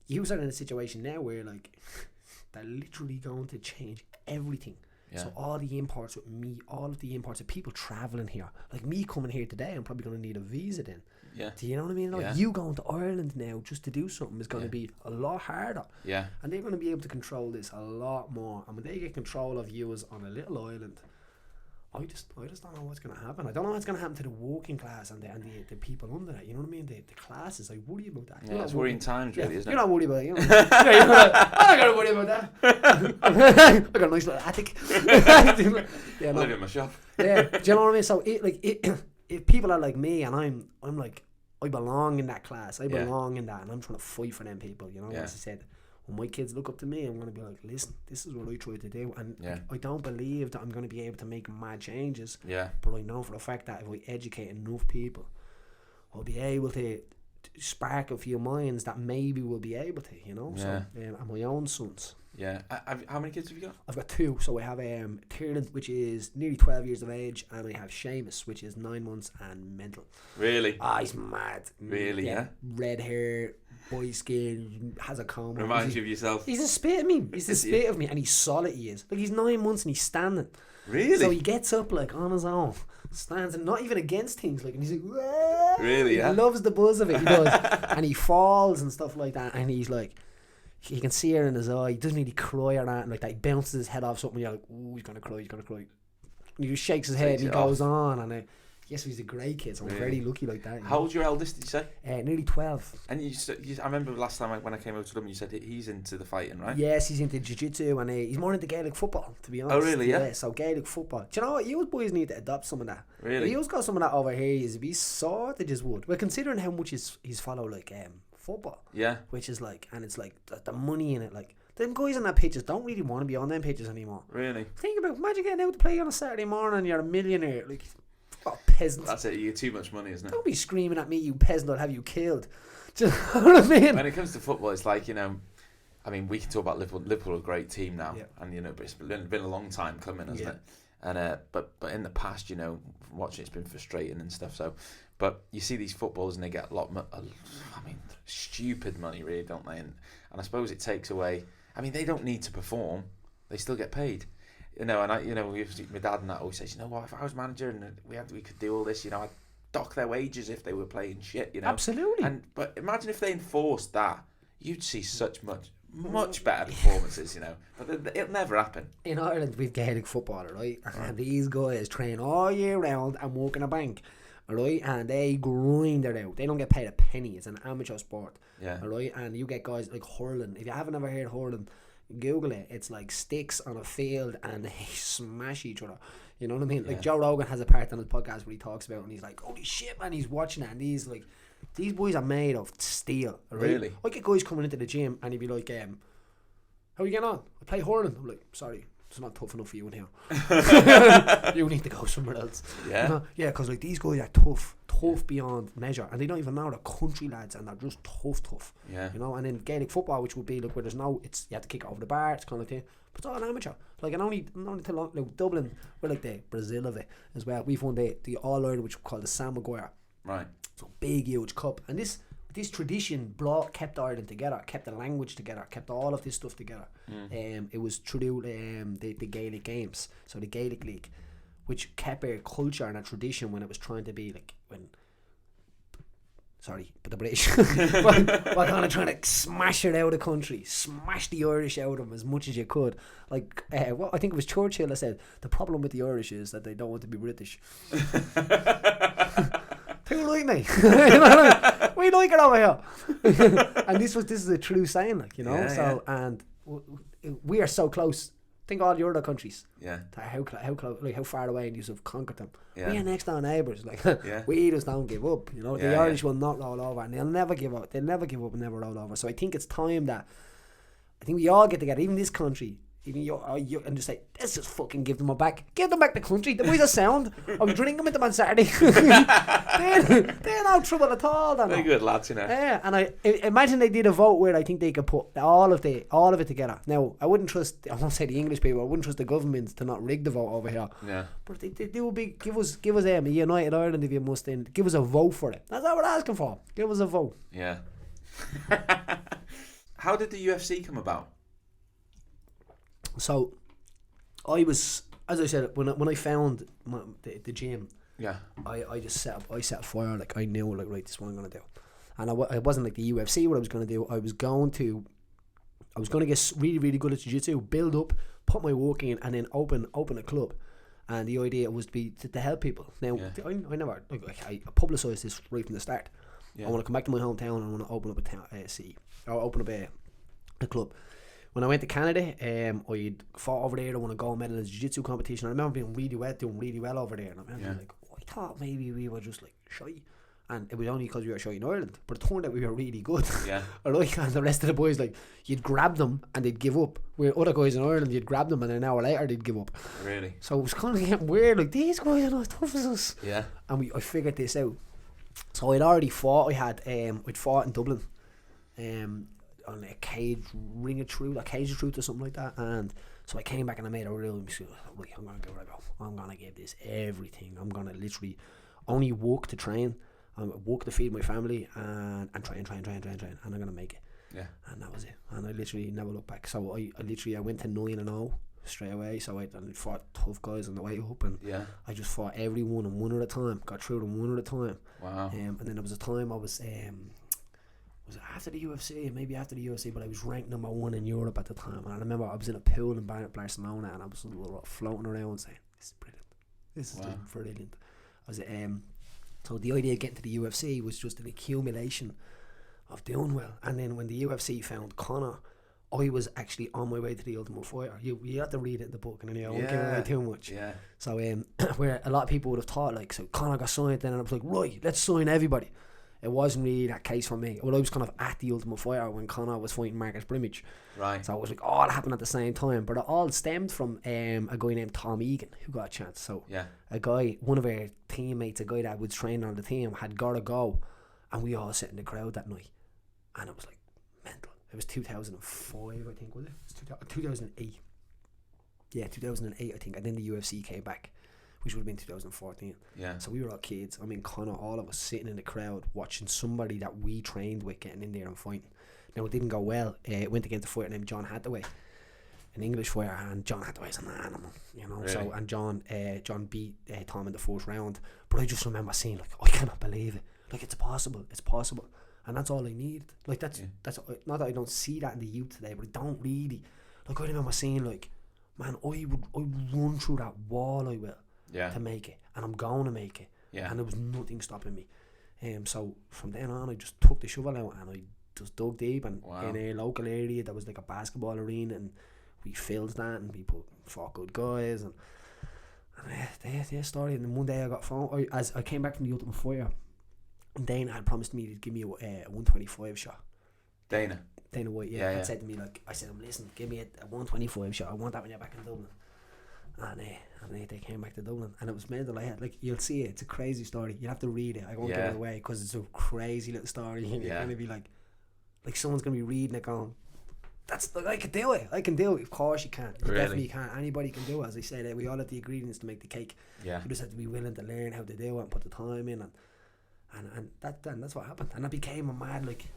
You are in a situation now where like they're literally going to change everything. Yeah. So all the imports with me, all of the imports of people travelling here, like me coming here today, I'm probably going to need a visa then. Yeah. Do you know what I mean? Like you going to Ireland now just to do something is going to be a lot harder. Yeah. And they're going to be able to control this a lot more. And when they get control of you as on a little island, I just don't know what's going to happen. I don't know what's going to happen to the working class and the people under that. You know what I mean? The classes. I worry about that. Yeah, it's worrying times, really, isn't it? You're not worried about it. You know? I'm not going to worry about that. I got a nice little attic. I live in my shop. Yeah, do you know what I mean? So if people are like me and I'm like, I belong in that class. I belong in that, and I'm trying to fight for them people. You know, as I said. When my kids look up to me, I'm going to be like, listen, this is what I try to do. And I don't believe that I'm going to be able to make mad changes. Yeah. But I know for a fact that if I educate enough people, I'll be able to spark a few minds that maybe will be able to, you know. Yeah. So, and my own sons. Yeah. How many kids have you got? I've got two. So I have Tiernan, which is nearly 12 years of age, and I have Seamus, which is 9 months and mental. Really? He's mad. Really, yeah? Red hair, boy skin, has a comb. Reminds you of yourself. He's a spit of me. He's the spit of me, and he's solid. He is. Like, he's 9 months and he's standing. Really? So he gets up like on his own, stands, and not even against things. Like, and he's like, wah! Really? Yeah. He loves the buzz of it. He does, and he falls and stuff like that. And he's like, you can see it in his eye. He doesn't really cry or that, and like that. He bounces his head off something. You're like, ooh, he's gonna cry. He's gonna cry. And he just shakes his head and he goes on, and yes, he's a great kid, so I'm very lucky like that. How old's your eldest, did you say? Nearly 12. And I remember last time when I came over to Dublin, you said he's into the fighting, right? Yes, he's into Jiu-jitsu, and he's more into Gaelic football, to be honest. Oh, really, yeah? So Gaelic football. Do you know what? You boys need to adopt some of that. Really? If you got some of that over here, you'd be sort of just would. Well, considering how much he's follow, like, football. Yeah. Which is like, and it's like, the money in it, like, them guys on that pitches don't really want to be on them pitches anymore. Really? Imagine getting out to play on a Saturday morning and you're a millionaire. Like, what a peasant. That's it, you get too much money, isn't it? Don't be screaming at me, you peasant, I'll have you killed. Do you know what I mean? When it comes to football, it's like, I mean, we can talk about Liverpool. Liverpool are a great team now, and but it's been a long time coming, hasn't it? And but in the past, watching it's been frustrating and stuff. So, but you see these footballers and they get a lot, stupid money, really, don't they? And I suppose it takes away. I mean, they don't need to perform; they still get paid. And my dad and that always says, what, if I was manager and we could do all this, I'd dock their wages if they were playing shit, Absolutely. But imagine if they enforced that, you'd see much better performances, But it'll never happen. In Ireland, we've Gaelic football, right? And these guys train all year round and work in a bank, right? And they grind it out. They don't get paid a penny. It's an amateur sport, right? And you get guys like hurling. If you haven't ever heard hurling, Google it. It's like sticks on a field and they smash each other. You know what I mean? Like Joe Rogan has a part on his podcast where he talks about it and he's like, holy shit, man, he's watching it, and these boys are made of steel. Right? Really? I get guys coming into the gym and he'd be like, how are you getting on? I play hurling. I'm like, sorry, it's not tough enough for you in here. You need to go somewhere else. Yeah? Yeah, because like these guys are tough beyond measure, and they don't even know they're country lads, and they're just tough. Yeah. And then Gaelic football, which would be like where there's you have to kick it over the bar, it's kind of thing. But it's all amateur. Like, and only till Dublin, we're like the Brazil of it as well. We've won the All Ireland, which we call the Sam Maguire. Right. So big, huge cup, and this tradition kept Ireland together, kept the language together, kept all of this stuff together. It was through the Gaelic games, so the Gaelic League, which kept a culture and a tradition when it was trying to be like but the British were kind of trying to smash it out of the country, smash the Irish out of them as much as you could. Like, I think it was Churchill that said, the problem with the Irish is that they don't want to be British. People like me. We like it over here. And this is a true saying, and we are so close. Think all the other countries. Yeah. How close, like how far away you have conquered them. Yeah. We are next door neighbours. Like, we just don't give up. The Irish will not roll over, and they'll never give up. They'll never give up and never roll over. So I think it's time that we all get together, even this country. Even you, and just say, let's just fucking give them back. Give them back the country. The boys are sound. I'm drinking with them on Saturday. they're no trouble at all. They're good lads, Yeah, and I imagine they did a vote where I think they could put all of it together. Now, I won't say the English people, I wouldn't trust the government to not rig the vote over here. Yeah. But they do give us a United Ireland, if you must, give us a vote for it. That's all we're asking for. Give us a vote. Yeah. How did the UFC come about? So, I was, as I said, when I found the gym, I just set a fire. Like, I knew, like, right, this is what I'm gonna do, and I wasn't like the UFC. What I was gonna do, I was gonna get really, really good at jiu-jitsu, build up, put my work in, and then open a club. And the idea was to help people. Now, I never, I publicised this right from the start. Yeah. I want to come back to my hometown and I want to open up a club. When I went to Canada, I fought over there. I want to go and medal in a jiu-jitsu competition. I remember doing really well over there. And I remember I thought maybe we were just like shy. And it was only because we were shy in Ireland. But it turned out we were really good. Yeah. And the rest of the boys, like, you'd grab them and they'd give up. Where other guys in Ireland, you'd grab them and an hour later they'd give up. Really? So it was kind of getting weird. Like, these guys are not as tough as us. Yeah. And I figured this out. So I'd already fought. I'd fought in Dublin. On a cage of truth or something like that, and so I came back and I made a real mistake. I'm gonna give it a go. I'm gonna give this everything. I'm gonna literally only walk to train, walk to feed my family, and train, and I'm gonna make it. Yeah. And that was it. And I literally never looked back. So I went to 9-0 straight away. So I fought tough guys on the way up, and I just fought everyone and one at a time. Got through them one at a time. Wow. And then there was a time I was after the UFC, maybe after the UFC, but I was ranked number 1 in Europe at the time. And I remember I was in a pool in Barcelona, and I was floating around saying, "This is brilliant. This is just brilliant." So the idea of getting to the UFC was just an accumulation of doing well. And then when the UFC found Conor, I was actually on my way to the Ultimate Fighter. You have to read it in the book, and I won't give away too much. Yeah. So where a lot of people would have thought, like, so Conor got signed, then I was like, right, let's sign everybody. it wasn't really that case for me. Well, I was kind of at the Ultimate Fighter when Conor was fighting Marcus Brimage. Right. So it was like all happened at the same time. But it all stemmed from a guy named Tom Egan who got a chance. So a guy, one of our teammates, a guy that was training on the team, had got to go. And we all sat in the crowd that night. And it was like mental. It was 2005, I think, was it? It was 2008. Yeah, 2008, I think. And then the UFC came back, which would have been 2014. Yeah. So we were all kids. I mean, Conor, all of us sitting in the crowd watching somebody that we trained with getting in there and fighting. Now, it didn't go well. It went against a fighter named John Hathaway, an English fighter, and John Hathaway's an animal, you know. Really? So, and John beat Tom in the fourth round. But I just remember saying, like, I cannot believe it. Like, it's possible. And that's all I need. Like, that's not that I don't see that in the youth today, but I don't really. Like, I remember saying, like, man, I would run through that wall, I will, to make it. And I'm going to make it. Yeah. And there was nothing stopping me. So from then on, I just took the shovel out and I just dug deep. And in a local area, there was like a basketball arena, and we filled that, and we fought good guys. And their story. And then one day I got phone. As I came back from the Ultimate Fighter, and Dana had promised me to give me a 125 shot. Dana White, had said to me, like, I said, listen, give me a 125 shot. I want that when you're back in Dublin. And they came back to Dublin, and it was mental. I had, like, you'll see it. It's a crazy story. You have to read it. I won't give it away because it's a crazy little story. And you're gonna be like someone's gonna be reading it, going, "That's like, I can do it. I can do it." Of course you can. You definitely can. Anybody can do it. As I said, we all have the ingredients to make the cake. Yeah. You just have to be willing to learn how to do it and put the time in, and that's what happened. And I became a mad, like,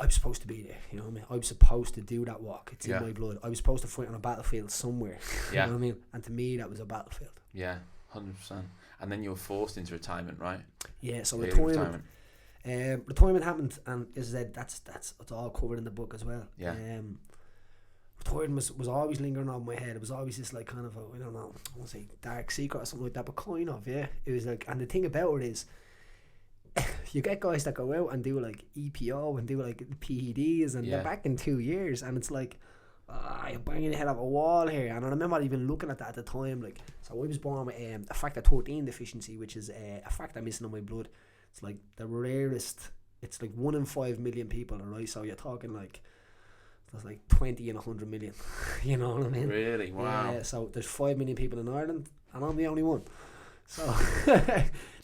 I'm supposed to be there, you know what I mean? I'm supposed to do that walk. It's in my blood. I was supposed to fight on a battlefield somewhere. You know what I mean? And to me, that was a battlefield. Yeah, 100%. And then you were forced into retirement, right? Yeah, so retirement happened, and as I said, that's it's all covered in the book as well. Yeah. Retirement was always lingering on my head. It was always this, like, kind of a, I don't know, I won't say dark secret or something like that, but kind of, yeah. It was like, and the thing about it is, you get guys that go out and do like EPO and do like PEDs, and they're back in 2 years, and it's like, you're banging your head off a wall here. And I remember even looking at that at the time, like, so I was born with a factor 13 deficiency, which is a factor missing in my blood. It's like the rarest. It's like 1 in 5 million people, right? So you're talking like, there's like 20 in 100 million. You know what I mean? Really? Wow. Yeah. So there's 5 million people in Ireland, and I'm the only one. So,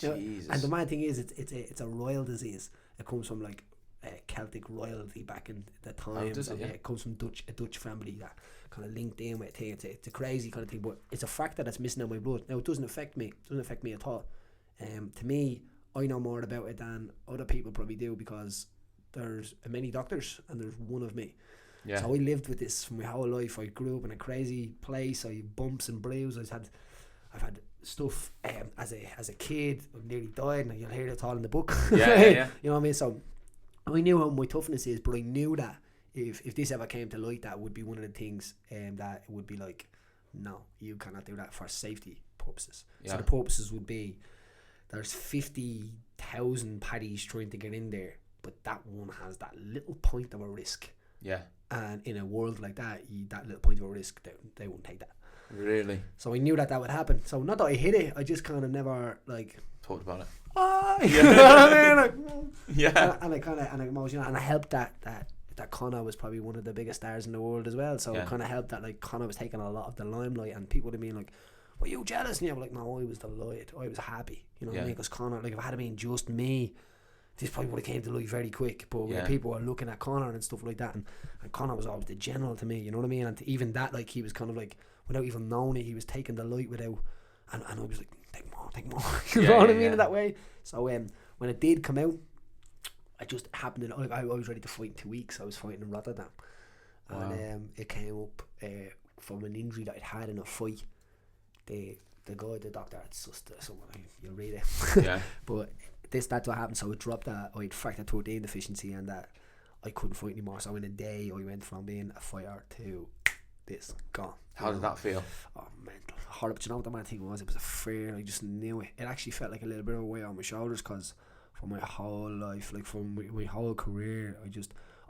Jesus. And the mad thing is, it's a royal disease. It comes from like Celtic royalty back in the time. It comes from a Dutch family that kind of linked in with a thing. It's a crazy kind of thing, but it's a factor that's missing in my blood. Now, it doesn't affect me. It doesn't affect me at all. To me, I know more about it than other people probably do, because there's many doctors and there's one of me. Yeah. So I lived with this for my whole life. I grew up in a crazy place. I had bumps and bruises. I've had stuff as a kid. I nearly died, and you'll hear it all in the book. Yeah. You know what I mean? So I knew how my toughness is, but I knew that if this ever came to light, that would be one of the things that it would be like, no, you cannot do that for safety purposes. So the purposes would be, there's 50,000 Paddies trying to get in there, but that one has that little point of a risk. Yeah. And in a world like that, that little point of a risk, they won't take that. Really? So I knew that would happen. So not that I hit it, I just kind of never, like, talked about it. You know what I mean? Like, yeah. And I helped that Conor was probably one of the biggest stars in the world as well. So it kind of helped that, like, Conor was taking a lot of the limelight, and people would have been like, "Were you jealous?" And you were like, "No, I was delighted. I was happy." You know what I mean? Because Conor, like, if it had been just me, this probably would have came to light very quick. But people were looking at Conor and stuff like that, and Conor was always the general to me. You know what I mean? And even that, like, he was kind of like, without even knowing it, he was taking the light without, and I was like, take more. You know what I mean? In that way. So when it did come out, I just happened to, like, I was ready to fight in 2 weeks. I was fighting in Rotterdam. Wow. And it came up from an injury that I'd had in a fight. The doctor had sussed someone, you'll read it. Yeah. But that's what happened. So it dropped that I had factor 13 deficiency, and that I couldn't fight anymore. So in a day, I went from being a fighter to this, gone. How did that feel? Oh, mental, horrible. But you know what the mad thing was? It was a fear. I just knew it. It actually felt like a little bit of a weight on my shoulders, because for my whole life, like, from my whole career, I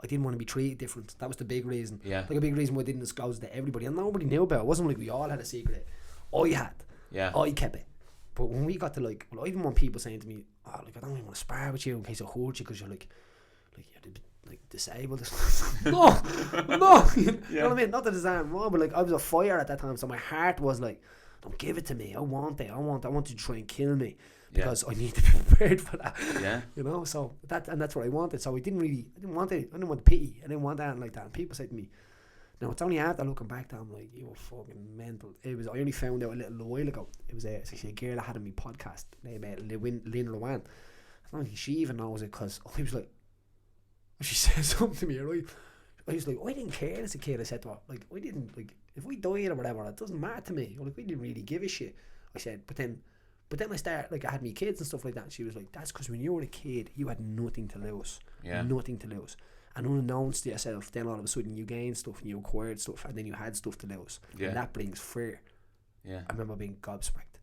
didn't want to be treated different. That was the big reason. Yeah. Like, a big reason why I didn't disclose it to everybody, and nobody knew about it. It wasn't like we all had a secret. I had. Yeah. I kept it. But when we got to, like, well, I even want people saying to me, oh, like, I don't even want to spar with you in case I hurt you because you're like you're disabled. No. You know what I mean? Not that there's anything wrong, but like, I was a fire at that time, so my heart was like, don't give it to me. I want you to try and kill me because I need to be prepared for that. Yeah. You know, so that's what I wanted. So I didn't want the pity. I didn't want anything like that. And people say to me, now it's only after looking back that I'm like, you were fucking mental. I only found out a little while ago. It was actually a girl I had on my podcast named Lynn Rowan. I don't think she even knows it because I was like, she said something to me, right? I was like, I didn't care as a kid. I said to her, like, I didn't, like, if we died or whatever, it doesn't matter to me. Like, we didn't really give a shit. I said, but then I started, like, I had me kids and stuff like that. And she was like, that's because when you were a kid, you had nothing to lose. Yeah. Nothing to lose. And unannounced to yourself, then all of a sudden you gained stuff and you acquired stuff and then you had stuff to lose. Yeah. And that brings fear. Yeah. I remember being gobsmacked.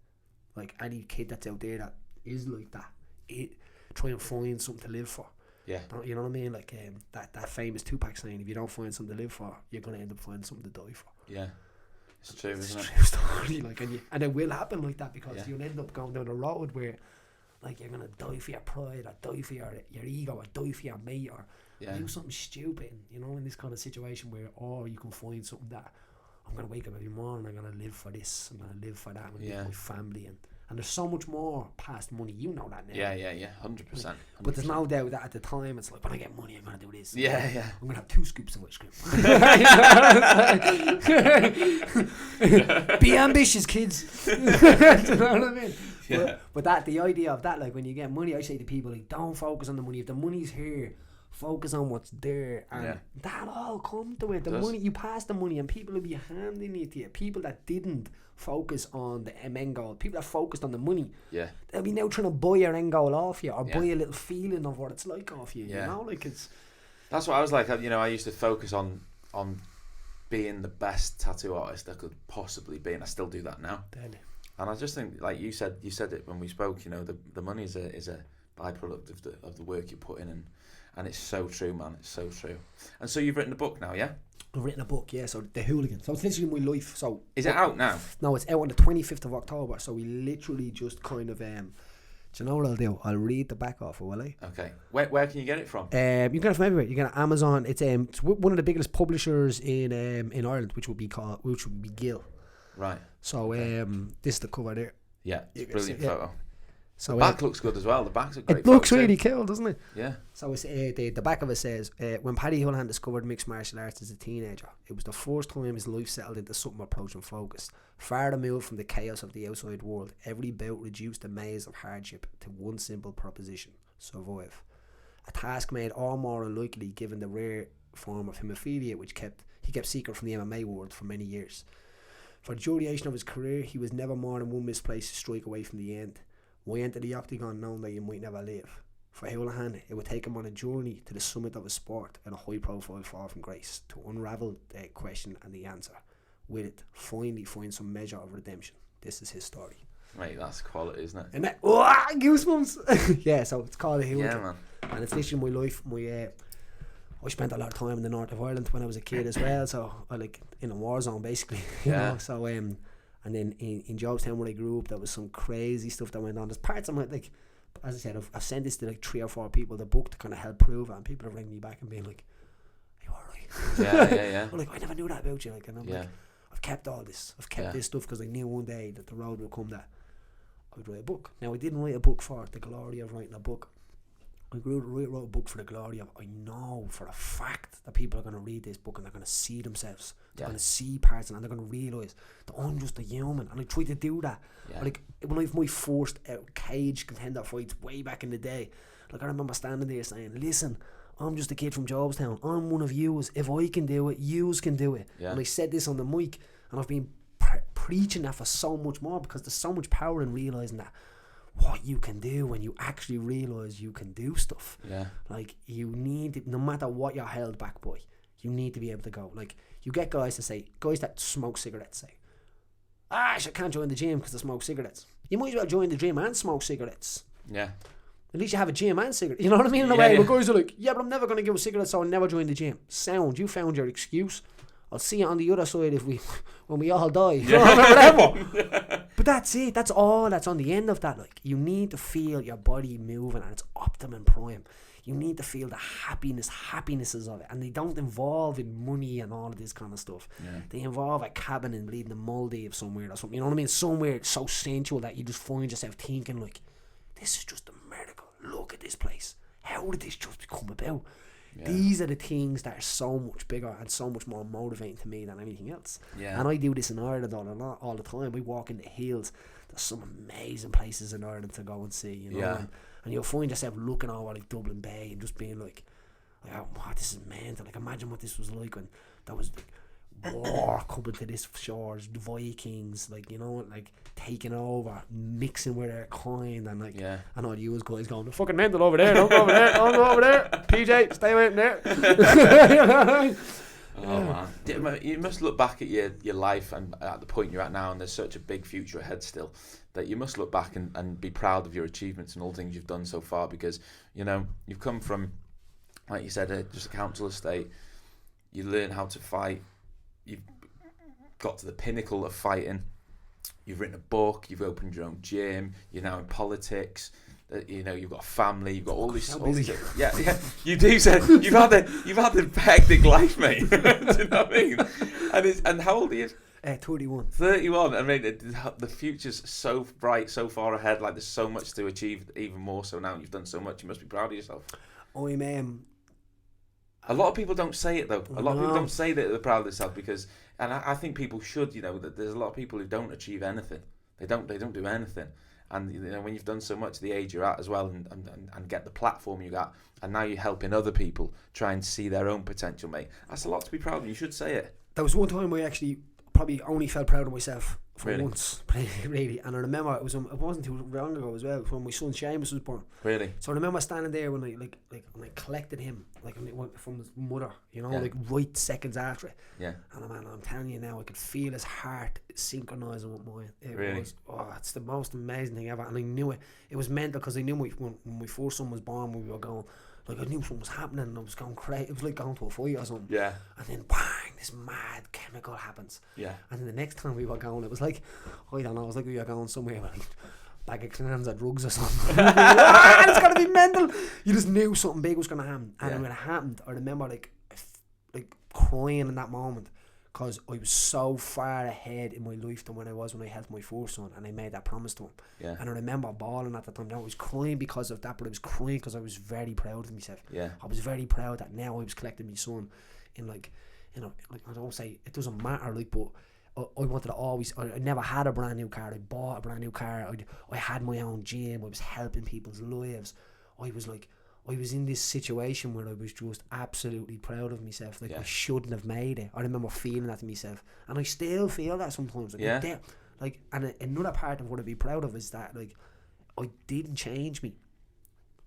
Like, any kid that's out there that is like that, try and find something to live for. Yeah. You know what I mean? Like that famous Tupac saying, if you don't find something to live for, you're going to end up finding something to die for. Yeah. It's true, isn't it? True story. Like, and it will happen like that because you'll end up going down a road where, like, you're going to die for your pride or die for your ego or die for your mate or do something stupid, you know, in this kind of situation where, or you can find something that I'm going to wake up every morning, I'm going to live for this, I'm going to live for that, I'm going to live for my family. And there's so much more past money, you know that now. Yeah, 100%. But there's no doubt that at the time, it's like, when I get money, I'm going to do this. Yeah. I'm going to have 2 scoops of ice cream. Be ambitious, kids. Do you know what I mean? Yeah. But the idea of that, like, when you get money, I say to people, like, don't focus on the money. If the money's here, focus on what's there, and that all come to it. The money, you pass the money and people will be handing it to you. People that didn't focus on the end goal, people that focused on the money, they'll be now trying to buy your end goal off you or buy a little feeling of what it's like off you. You know, like, it's, that's what I was like. You know, I used to focus on being the best tattoo artist I could possibly be, and I still do that now. Deadly. And I just think, like you said it when we spoke, you know, the money is a byproduct of the work you put in, and it's so true, man. It's so true. And so you've written a book now, yeah? I've written a book, yeah. So The Hooligan. So it's literally my life. So is it out now? No, it's out on the 25th of October. So we literally just kind of, do you know what I'll do? I'll read the back off it, will I? Okay. Where can you get it from? You can get it from everywhere. You can get it on Amazon. It's one of the biggest publishers in Ireland, which would be Gill. Right. So this is the cover there. Yeah, it's a brilliant photo. So the back looks good as well. The back's a great It looks really cool, doesn't it? Yeah. So it's, the back of it says, when Paddy Holohan discovered mixed martial arts as a teenager, it was the first time his life settled into something approaching focus. Far removed from the chaos of the outside world, every bout reduced the maze of hardship to one simple proposition: survive. A task made all more unlikely given the rare form of haemophilia which he kept secret from the MMA world for many years. For the duration of his career, he was never more than one misplaced strike away from the end. Why enter the octagon knowing that you might never live? For Holohan, it would take him on a journey to the summit of his sport and a high-profile fall from grace to unravel the question and the answer. With it, finally find some measure of redemption. This is his story. Mate, that's quality, isn't it? And that, goosebumps! Yeah, so it's called The Hooligan. Yeah, man. And it's literally my life. I spent a lot of time in the north of Ireland when I was a kid as well, so I like in a war zone basically. You know? So and then in Jobstown where I grew up, there was some crazy stuff that went on. There's parts of my, like, as I said, I've sent this to like 3 or 4 people, the book, to kind of help prove it, and people are ringing me back and being like, "Are you alright?" Yeah. I'm like, I never knew that about you, like, and I'm like, I've kept all this, this stuff because I knew one day that the road would come that I would write a book. Now I didn't write a book for the glory of writing a book. I wrote a book for the glory of, I know for a fact that people are going to read this book and they're going to see themselves. They're going to see parts and they're going to realise that I'm just a human. And I try to do that. Like, when I have my first cage contender fights way back in the day, like, I remember standing there saying, listen, I'm just a kid from Jobstown. I'm one of yous. If I can do it, yous can do it. And I said this on the mic, and I've been preaching that for so much more, because there's so much power in realising that what you can do when you actually realise you can do stuff. Like, you need to, no matter what you're held back by, you need to be able to go. Like, you get guys that smoke cigarettes say, I can't join the gym because I smoke cigarettes. You might as well join the gym and smoke cigarettes. At least you have a gym and cigarettes. You know what I mean? In a way, but guys are like, but I'm never going to give a cigarette, so I'll never join the gym. Sound, you found your excuse. I'll see you on the other side when we all die. You know, whatever. But that's it. That's all that's on the end of that. Like, you need to feel your body moving at its optimum prime. You need to feel the happinesses of it. And they don't involve in money and all of this kind of stuff. Yeah. They involve a cabin in bleeding the Maldives somewhere or something. You know what I mean? Somewhere so sensual that you just find yourself thinking, like, this is just a miracle. Look at this place. How did this just come about? Yeah. These are the things that are so much bigger and so much more motivating to me than anything else. Yeah. And I do this in Ireland all the time. We walk in the hills. There's some amazing places in Ireland to go and see, you know. Yeah. And you'll find yourself looking over like Dublin Bay and just being like, oh, wow, this is mental. Like, imagine what this was like when there was like war coming to this shores, Vikings, like, you know, like taking over, mixing with their kind, and like, and all you guys going, they're fucking mental over there, don't go over there, don't go over there, PJ, stay away from there. Oh man, you must look back at your life and at the point you're at now, and there's such a big future ahead still, that you must look back and be proud of your achievements and all the things you've done so far, because, you know, you've come from, like you said, just a council estate. You learn how to fight. You've got to the pinnacle of fighting. You've written a book. You've opened your own gym. You're now in politics. You know, you've got a family. You've got all these. Yeah. You do say you've had the hectic life, mate. Do you know what I mean? And how old are you? 31. 31. I mean, the future's so bright, so far ahead. Like, there's so much to achieve, even more so now. You've done so much. You must be proud of yourself. A lot of people don't say it though. A lot of people don't say that they're proud of themselves, because, and I think people should. You know, that there's a lot of people who don't achieve anything. They don't do anything. And, you know, when you've done so much at the age you're at as well, and get the platform you got, and now you're helping other people try and see their own potential, mate. That's a lot to be proud of. You should say it. There was one time where I actually probably only felt proud of myself for once, really. And I remember it wasn't too long ago as well, when my son Seamus was born. Really? So I remember standing there when I collected him, like from his mother, you know, like right seconds after it. Yeah. And I'm telling you now, I could feel his heart synchronising with mine. It was, it's the most amazing thing ever. And I knew it. It was mental, because I knew when my first son was born, we were going, like, I knew something was happening, and I was going crazy. It was like going to a fight or something. Yeah. And then bang, this mad chemical happens. Yeah. And then the next time we were going, it was like, I don't know, it was like we were going somewhere with like a bag of cans of drugs or something. It's gonna be mental. You just knew something big was gonna happen. And when it happened, I remember like crying in that moment, because I was so far ahead in my life than when I helped my first son, and I made that promise to him. Yeah. And I remember bawling at the time. Now, I was crying because of that, but I was crying because I was very proud of myself. Yeah. I was very proud that now I was collecting my son in, like, you know, like, I don't say it doesn't matter, like, but I wanted to always. I never had a brand new car. I bought a brand new car. I had my own gym. I was helping people's lives. I was in this situation where I was just absolutely proud of myself. Like, I shouldn't have made it. I remember feeling that to myself, and I still feel that sometimes. Like, and another part of what I'd be proud of is that, like, I didn't change me.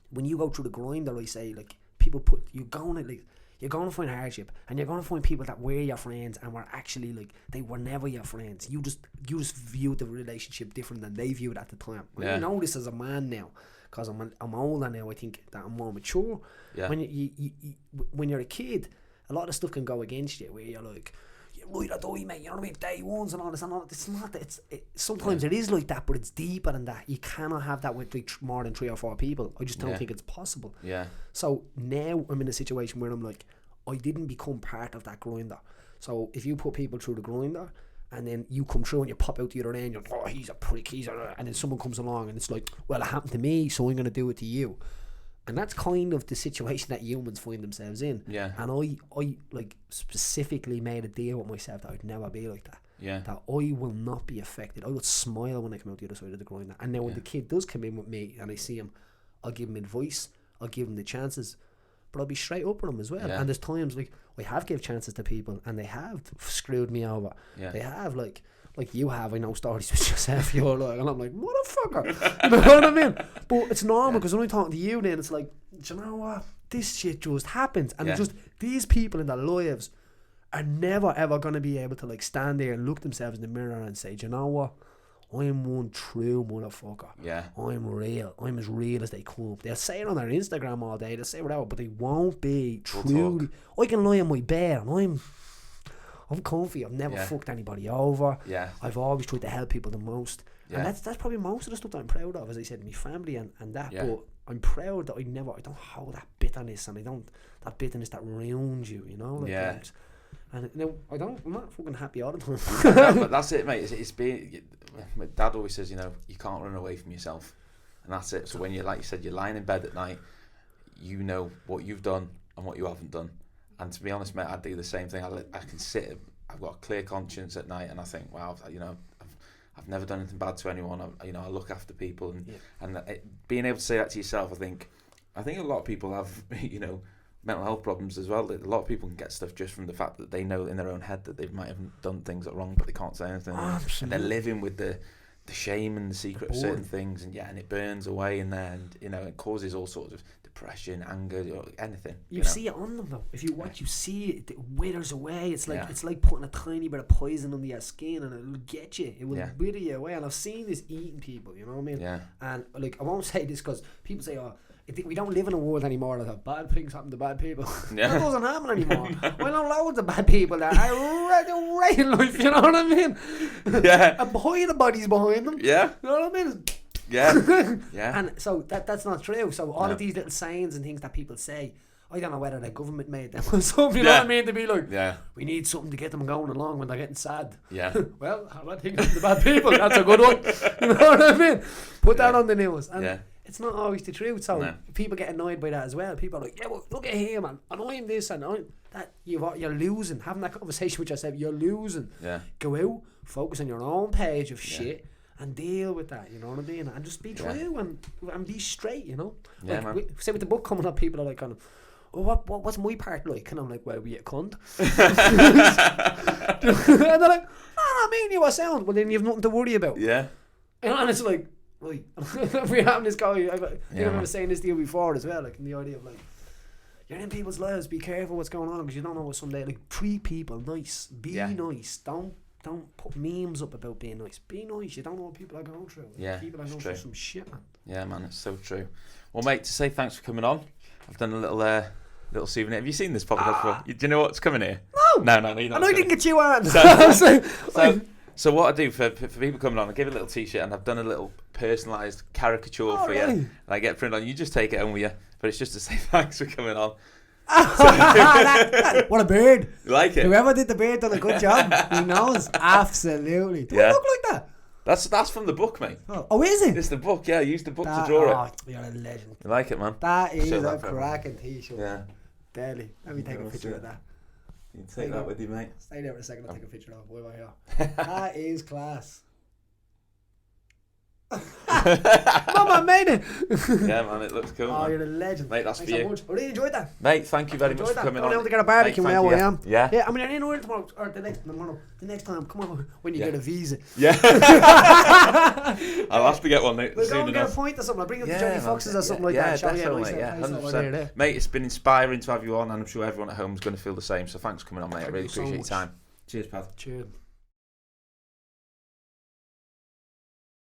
When you go through the grinder, I say, like, people you're going to find hardship, and you're going to find people that were your friends and were actually, like, they were never your friends. You just viewed the relationship different than they viewed at the time. I know this as a man now, because I'm older now. I think that I'm more mature. Yeah. When you're a kid, a lot of stuff can go against you, where you're like, you're right or die, mate. You know what I mean? Day ones and all this and all that. It's not. Sometimes it is like that, but it's deeper than that. You cannot have that with like more than 3 or 4 people. I just don't think it's possible. Yeah. So now I'm in a situation where I'm like, I didn't become part of that grinder. So if you put people through the grinder, and then you come through and you pop out the other end, you're like, oh, he's a prick, and then someone comes along and it's like, well, it happened to me, so I'm going to do it to you. And that's kind of the situation that humans find themselves in. Yeah. And I like specifically made a deal with myself that I'd never be like that. Yeah. That I will not be affected. I will smile when I come out the other side of the grinder. And now when the kid does come in with me and I see him, I'll give him advice, I'll give him the chances, but I'll be straight up with him as well. Yeah. And there's times like I have give chances to people and they have screwed me over. Yeah. They have like you have, I know stories with yourself, you're like, and I'm like, motherfucker. You know what I mean? But it's normal, because when I'm talking to you then it's like, do you know what? This shit just happens. And just these people in their lives are never ever going to be able to like stand there and look themselves in the mirror and say, do you know what? I'm one true motherfucker. Yeah. I'm real. I'm as real as they come. They'll say it on their Instagram all day. They'll say whatever, but they won't be truly. I can lie in my bed and I'm comfy. I've never fucked anybody over. Yeah. I've always tried to help people the most. Yeah. And that's probably most of the stuff that I'm proud of, as I said, my family and that. Yeah. But I'm proud that I don't hold that bitterness, and that bitterness that ruins you, you know? Like, yeah. And I'm not fucking happy all the time. No, but that's it, mate. It's being. My dad always says, you know, you can't run away from yourself, and that's it. So when you're, like you said, you're lying in bed at night, you know what you've done and what you haven't done. And to be honest, mate, I do the same thing. I can sit. I've got a clear conscience at night, and I think, wow, you know, I've never done anything bad to anyone. I look after people, and being able to say that to yourself, I think a lot of people have, you know, mental health problems as well. A lot of people can get stuff just from the fact that they know in their own head that they might have done things that are wrong, but they can't say anything. Absolutely. And they're living with the shame and the secret of certain things, and it burns away in there, and you know, it causes all sorts of depression, anger, anything. You see it on them though. If you watch, you see it. It withers away. It's like putting a tiny bit of poison under your skin, and it'll get you. It will wither you away. And I've seen this eating people. You know what I mean? Yeah. And like, I won't say this because people say, "Oh, I think we don't live in a world anymore that bad things happen to bad people." Yeah. That doesn't happen anymore. I know loads of bad people that are right in life. You know what I mean? Yeah. And behind the bodies behind them. Yeah. You know what I mean? Yeah. Yeah. And so that's not true. So all of these little sayings and things that people say, I don't know whether the government made them or something, you know what I mean? To be like, we need something to get them going along when they're getting sad. Yeah. Well, I'm not thinking of the bad people. That's a good one. You know what I mean? Put that on the news. And it's not always the truth. So people get annoyed by that as well. People are like, yeah, well, look at him, and I'm this, and I'm that. You're losing. Having that conversation with yourself, you're losing. Yeah. Go out, focus on your own page of shit, and deal with that, you know what I mean? And just be true and be straight, you know? Yeah, like, say with the book coming up, people are like, kind of, oh, what's my part like? And I'm like, well, we a cunt. And they're like, I mean, you are sound. Well, then you have nothing to worry about. Yeah. And it's like, right. We're having this guy, I remember saying this to you before as well, like, in the idea of like, you're in people's lives, be careful what's going on, because you don't know what someday, like, treat people nice, be nice, don't put memes up about being nice. Be nice. You don't know what people are going through. Yeah, people are going through some shit, man. Yeah, man, it's so true. Well, mate, to say thanks for coming on, I've done a little souvenir. Have you seen this podcast before? Do you know what's coming here? No. I know you didn't get you on. So what I do for people coming on, I give a little T-shirt, and I've done a little personalised caricature for you. And I get printed on. You just take it home with you. But it's just to say thanks for coming on. What a beard. You like it? Whoever did the beard done a good job. He knows. Absolutely. Do I look like that? That's from the book, mate. Oh, is it? It's the book, I used the book to draw it. Oh, you're a legend. You like it, man? That is a cracking T-shirt. Yeah. Deadly. Let me take a picture of that. You can take that with you, mate. Stay there for a second, I'll take a picture of it. Boy, here. That is class. Mama made it. Yeah, man, it looks cool. Oh, man. you're a legend. Mate, that's Thanks for you. So much. I really enjoyed that. Mate, thank you very much for coming on. Going to get a barbecue now, I am. Yeah. Yeah, I mean, I'm in order tomorrow, or the next time, come on, when you get a visa. Yeah. I'll have to get one soon We'll go and enough. get a point or something. I'll bring up the Johnny Foxes or something like that. Definitely, 100%. Mate, it's been inspiring to have you on, and I'm sure everyone at home is going to feel the same. So thanks for coming on, mate. I really appreciate your time. Cheers, pal. Cheers.